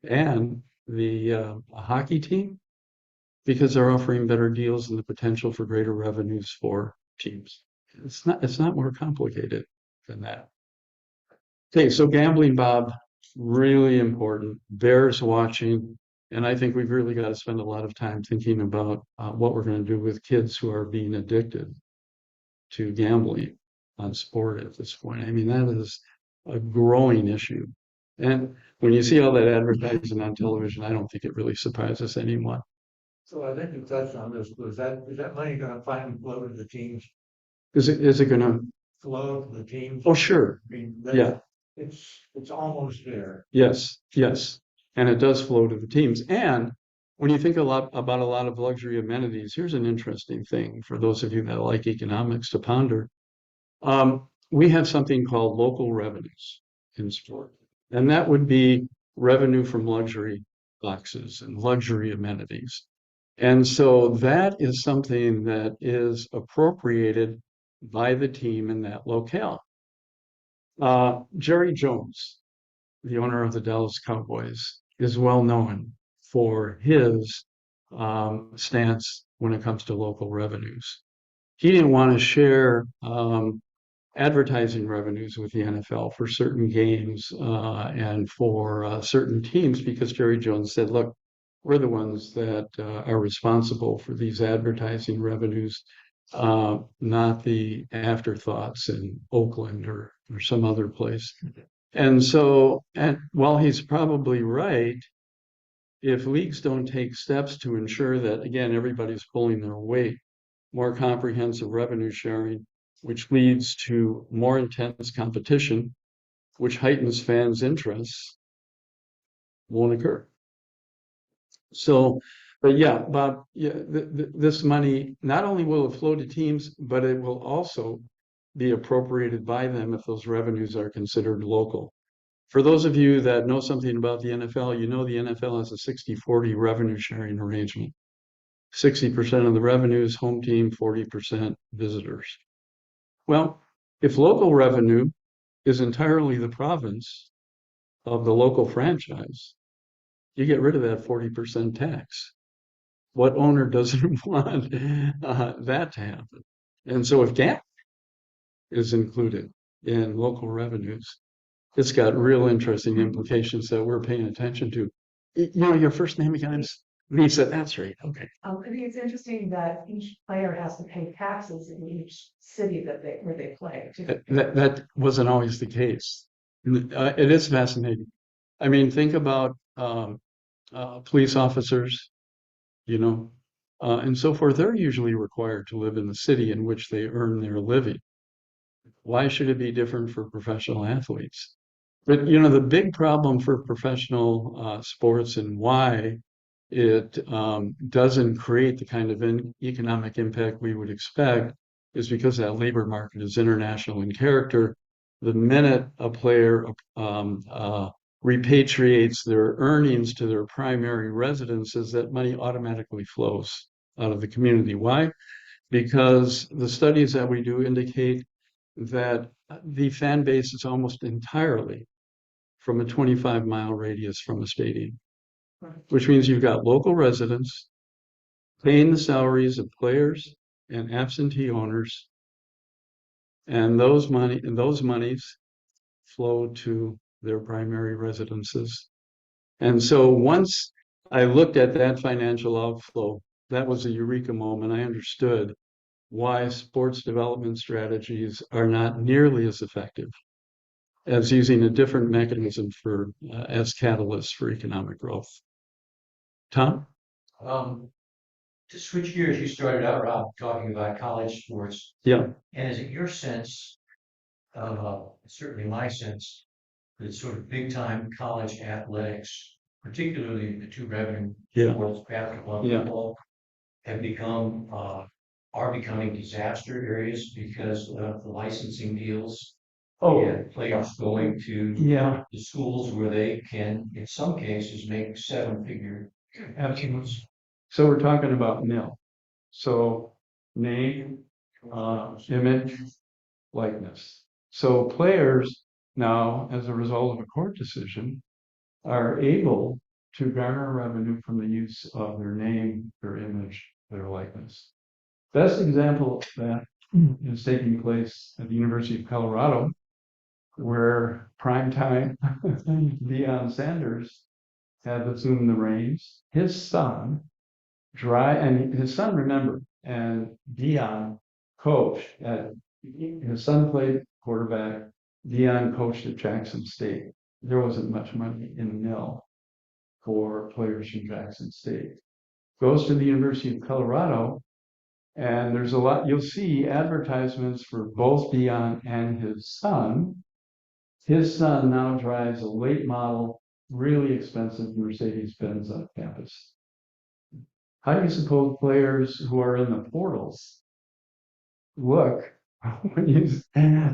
and the hockey team? Because they're offering better deals and the potential for greater revenues for teams. It's not more complicated than that. Okay, so gambling, Bob, really important. Bears watching, and I think we've really got to spend a lot of time thinking about what we're going to do with kids who are being addicted to gambling on sport at this point. I mean, that is a growing issue. And when you see all that advertising on television, I don't think it really surprises anyone. So I think you touched on this, but is that money gonna finally flow to the teams, Is it going to? flow to the teams? Oh, sure. I mean, Yeah. it's almost there. Yes. Yes. And it does flow to the teams. And when you think about a lot of luxury amenities, here's an interesting thing for those of you that like economics to ponder. We have something called local revenues in sport, and that would be revenue from luxury boxes and luxury amenities. And so that is something that is appropriated by the team in that locale. Jerry Jones, the owner of the Dallas Cowboys, is well known for his stance when it comes to local revenues. He didn't want to share advertising revenues with the NFL for certain games and for certain teams because Jerry Jones said, look, we're the ones that are responsible for these advertising revenues, not the afterthoughts in Oakland or some other place. And so, and while he's probably right, if leagues don't take steps to ensure that, again, everybody's pulling their weight, more comprehensive revenue sharing, which leads to more intense competition, which heightens fans' interests, won't occur. So, but yeah, Bob, yeah, this money not only will it flow to teams, but it will also be appropriated by them if those revenues are considered local. For those of you that know something about the NFL, you know the NFL has a 60-40 revenue sharing arrangement. 60% of the revenues, home team, 40% visitors. Well, if local revenue is entirely the province of the local franchise, you get rid of that 40% tax. What owner doesn't want that to happen? And so if gap is included in local revenues, it's got real interesting implications that we're paying attention to. Your first name again is Lisa. That's right. Okay. I think it's interesting that each player has to pay taxes in each city where they play. That wasn't always the case. It is fascinating. I mean, think about police officers, and so forth. They're usually required to live in the city in which they earn their living. Why should it be different for professional athletes? But the big problem for professional sports and why it doesn't create the kind of economic impact we would expect is because that labor market is international in character. The minute a player repatriates their earnings to their primary residences, that money automatically flows out of the community. Why? Because the studies that we do indicate that the fan base is almost entirely from a 25-mile radius from a stadium, which means you've got local residents paying the salaries of players and absentee owners, and those monies flow to their primary residences. And so once I looked at that financial outflow, that was a eureka moment. I understood why sports development strategies are not nearly as effective as using a different mechanism as catalysts for economic growth. Tom? Um, To switch gears, you started out, Rob, talking about college sports. Yeah. And is it your sense, certainly my sense, that sort of big time college athletics, particularly the two revenue Yeah. sports, basketball and Yeah. football, have become, are becoming disaster areas because of the licensing deals? Oh, And players going to yeah, the schools where they can, in some cases, make seven-figure. absolutely. So we're talking about nil. So name, image, likeness. So players now, as a result of a court decision, are able to garner revenue from the use of their name, their image, their likeness. Best example of that is taking place at the University of Colorado, where primetime Deion Sanders had assumed the reins. His son, remember, and Deion coached his son played quarterback. Deion coached at Jackson State. There wasn't much money in the mill for players from Jackson State. Goes to the University of Colorado, and there's a lot, you'll see advertisements for both Deion and his son. His son now drives a late model, really expensive Mercedes Benz on campus. How do you suppose players who are in the portals look when you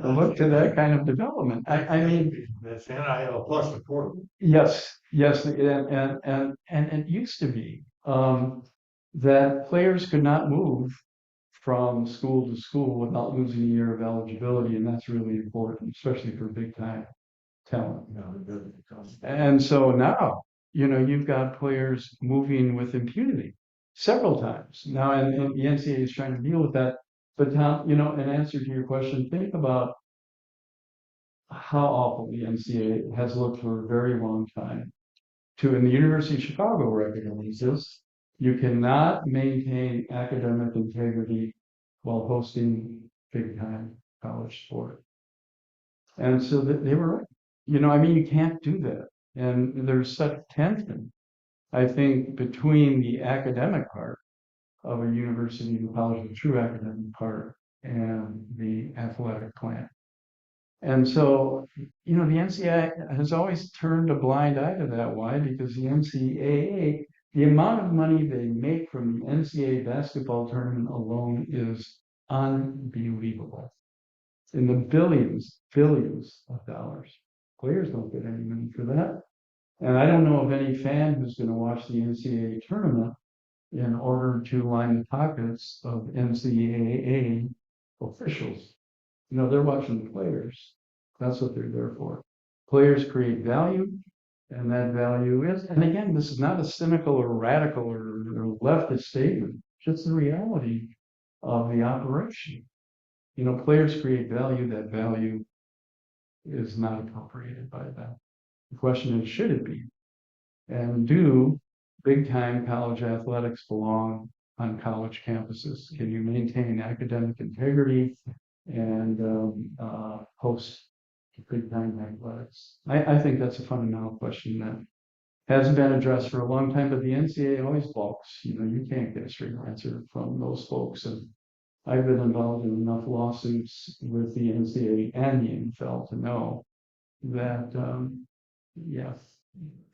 look to that kind of development? I mean, That's NIL plus the portal. yes, and it used to be that players could not move from school to school without losing a year of eligibility, and that's really important, especially for big time talent. And so now, you've got players moving with impunity several times now, and the NCAA is trying to deal with that. But Tom, in answer to your question, think about how awful the NCAA has looked for a very long time. And the University of Chicago recognizes you cannot maintain academic integrity while hosting big time college sport. And so they were right. You can't do that. And there's such tension, I think, between the academic part of a university and college, the true academic part, and the athletic plan. And so, the NCAA has always turned a blind eye to that. Why? Because the NCAA, the amount of money they make from the NCAA basketball tournament alone is unbelievable. In the billions of dollars. Players don't get any money for that. And I don't know of any fan who's going to watch the NCAA tournament in order to line the pockets of NCAA officials. They're watching the players. That's what they're there for. Players create value, and that value is, and again, this is not a cynical or radical or leftist statement, just the reality of the operation. Players create value, that value is not appropriated by them. The question is, should it be? And do big time college athletics belong on college campuses? Can you maintain academic integrity and host big time athletics? I think that's a fundamental question that hasn't been addressed for a long time, but the NCAA always balks. You can't get a straight answer from those folks. And I've been involved in enough lawsuits with the NCAA and the NFL to know that, yes,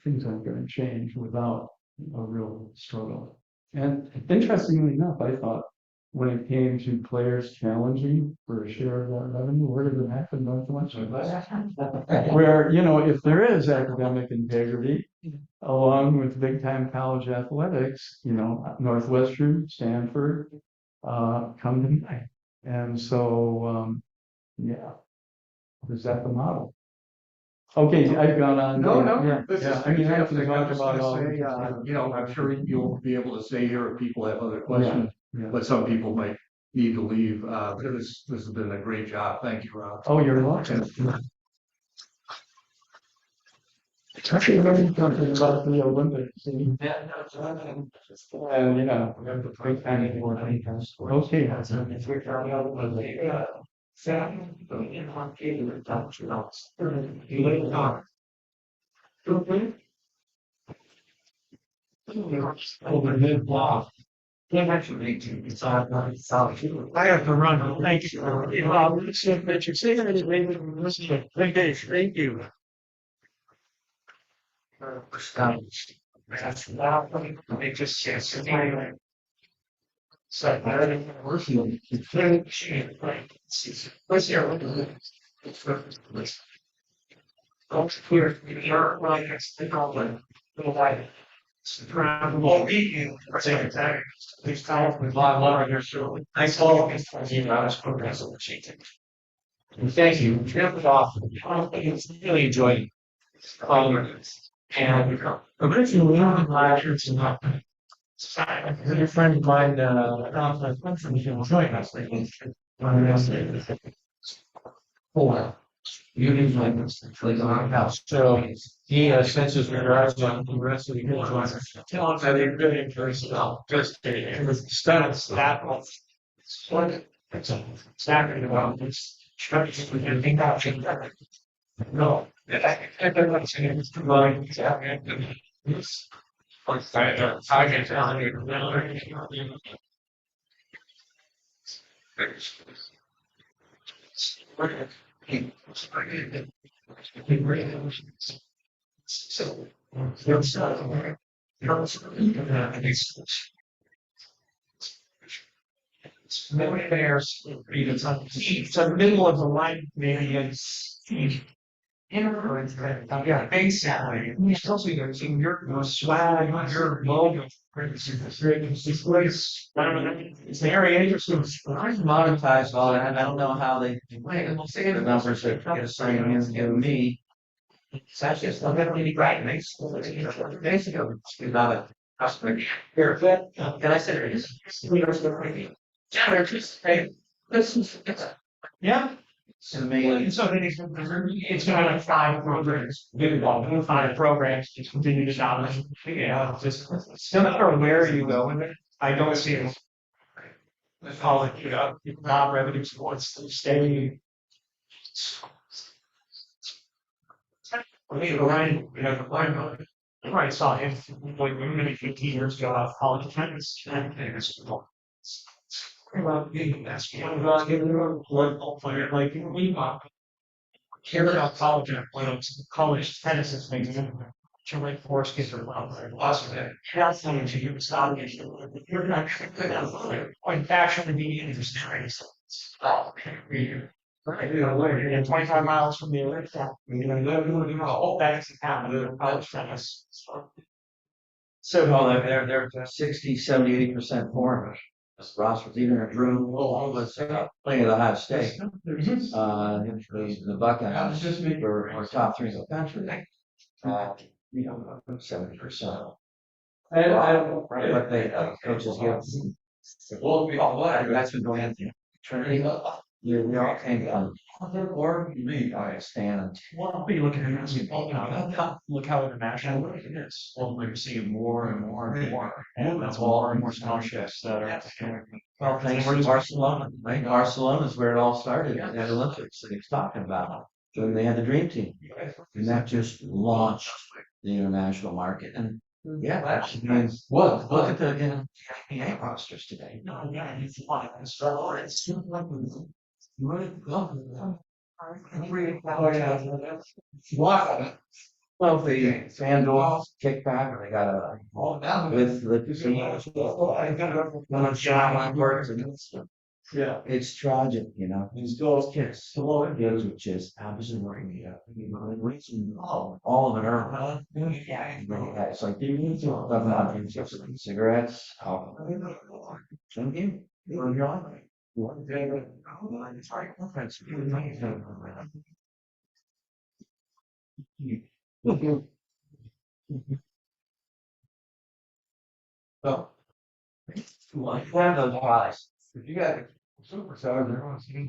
things aren't going to change without a real struggle. And interestingly enough, I thought when it came to players challenging for a share of that revenue, where did it happen? Northwestern. Where, if there is academic integrity, along with big time college athletics, Northwestern, Stanford, come to mind. And so, yeah, is that the model? Okay, I've gone on. No, this is I mean, I have to fantastic. talk I'm just about gonna all. say, I'm sure you'll be able to stay here if people have other questions, Yeah. but some people might need to leave. But this has been a great job. Thank you, Rob. Oh, you're welcome. Talking about the Olympics. And great time for okay. Overhead block. I have to run. Thank you. Let's see if you say anything. Thank you. That's now. It just says. So I don't know. What's your here, you're like a goblin, little white. Won't eat you for saying that. Please tell me why love your show. I saw this from you about this progressive cheating. Thank you. Jump it off. I really enjoyed it. And originally, my church is not. A good friend of mine, from joined us lately. Four. You need my like our house. So he sends his regards on the rest of the good joiners. Tell him that they're good interested. Just status that one. What? It's a staggering about this. Structures we can think out. No. I don't want to say it's too long. Yes. I can tell you. So, millionaires, it's a middle of the line, maybe it's yeah, basically, you're still seeing your swag, your logo. It's very interesting. Monetized all that. I don't know how they the numbers that get assigned in to me. It's actually still going to be great. Basically, it's not a customer here. And I said, it is. Yeah, they're just, hey, this is, yeah. To me, So then it's going to like 5 programs, good 5 programs to continue to dominate. Yeah, just no matter where you go with it, I don't see it. Let's call it, non-revenue sports stay. I mean, Ryan, the Ryan, I saw him like maybe 15 years ago out of college attendance. And it's about being that's one about getting a political player like we care about college and college tennis is making to like force kids are lost of it. That's something to you stop it. You're not going actually be interesting. Right, and 25 miles from the airport. All bags in town, college tennis. So, they're 60, 70, 80% foreigners. Ross was even a Drew was playing at Ohio State. The Buckeyes were top 3 in the country. 70%. I don't what they coaches give. That's been going on. Trinity. You all came from or me, I stand. well, be looking at basketball, look how international it is. Well, we're seeing more and more and more. And that's more and more scholarships that are. Well, thanks to Barcelona. Right? Barcelona is where it all started. At the Olympics that he's talking about. When they had the dream team. And that just launched the international market. And yeah, that's nice. Well, look at the NBA rosters today. No, yeah, it's a lot. It's Well, the FanDuel kickback, they got a with yeah. it's tragic, These girls kids, those which is absolutely all of it are. Yeah, it's like you need to cigarettes, alcohol. Thank you. One favorite. So, one of those pies. If you got superstars, they're going to see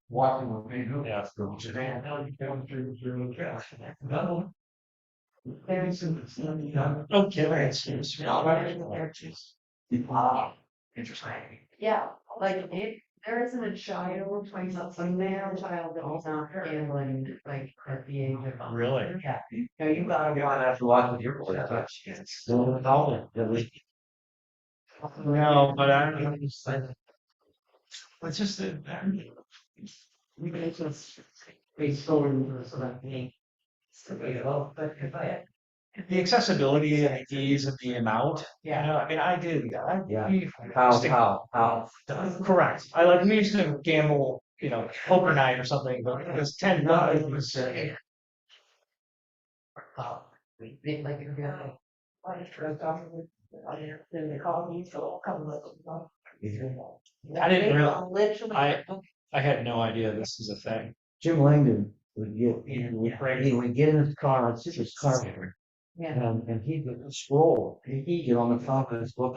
watching what they do. Yeah, which is how you come through the trash. Another one. Okay, interesting. Yeah, like there isn't a child, a male child that was not gambling like at the age of. Really? Yeah. You gotta have to watch with your boys. No, but I don't know. It's just that we can just be so sort of thing. But if I the accessibility and the ease of the amount, you know, I mean, I did. Yeah. We How? correct. I like we used to gamble, you know, poker night or something, but it was $10 was like if you have then they call me, so come I didn't realize. I had no idea this is a thing. Jim Langdon would he would get in his car, it's his car. Yeah. And he would scroll, he'd get on the top of his book,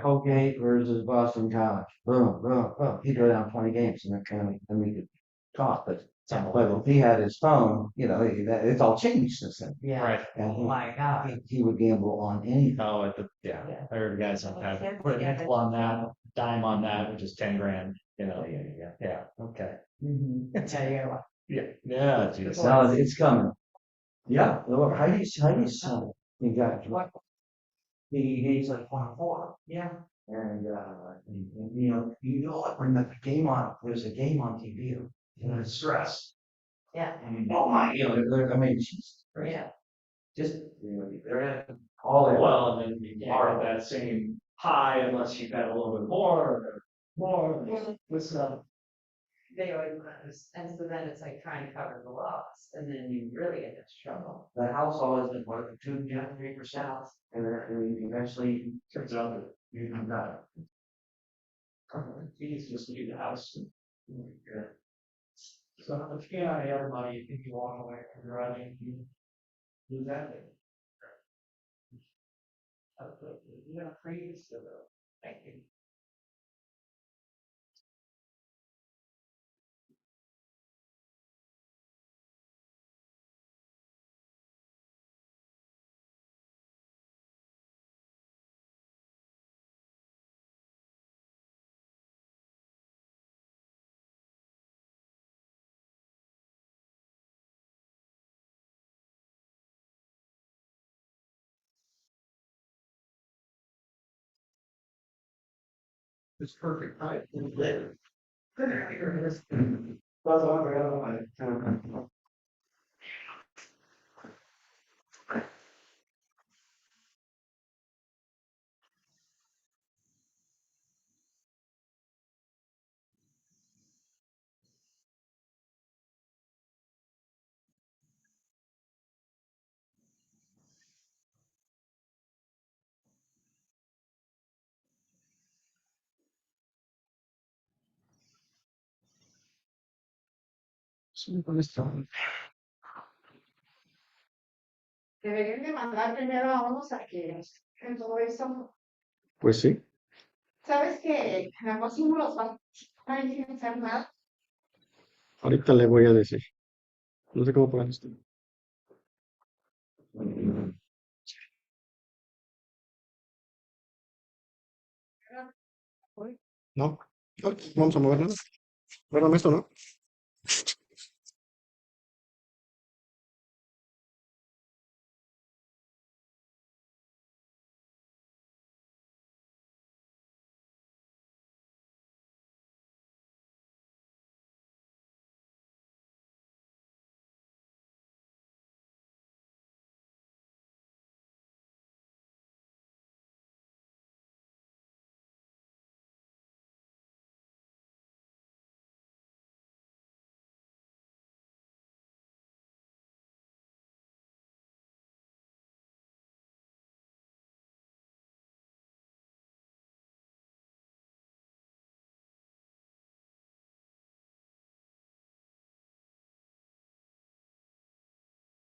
Colgate versus Boston College, boom, boom, boom, he'd go down 20 games and then we could talk, but if he had his phone, you know, it's all changed since then. Yeah. Right. And My God. he would gamble on anything. Oh, yeah. I heard guys on that. Put a nickel on that, dime on that, which is 10 grand. You know. Yeah. Okay. Yeah, Yeah. Geez. No, it's coming. Yeah, look, Heidi's son, he got, he's like 24. yeah. And you know what, when the game on, there's a game on TV, and it's stress. Yeah. And, oh my, I mean, she's, Yeah. just, they're in all that. Well, and then you are at that same high unless you've got a little bit more. With They always lose, and so then it's like trying to cover the loss, and then you really get into trouble. The house always been what, 2-3%, and then eventually, turns out that you have got. Fees just leave the house. So how much GIL money you think you walk away from driving? You do that. Yeah, praise the thank you. It's perfect time to live. Deberían de mandar primero a unos a que en todo eso. Pues sí. ¿Sabes que la cocina los va a hacer nada? Ahorita le voy a decir. No sé cómo poner esto. No. Ok, vamos a moverlo. Guárdame esto, ¿no?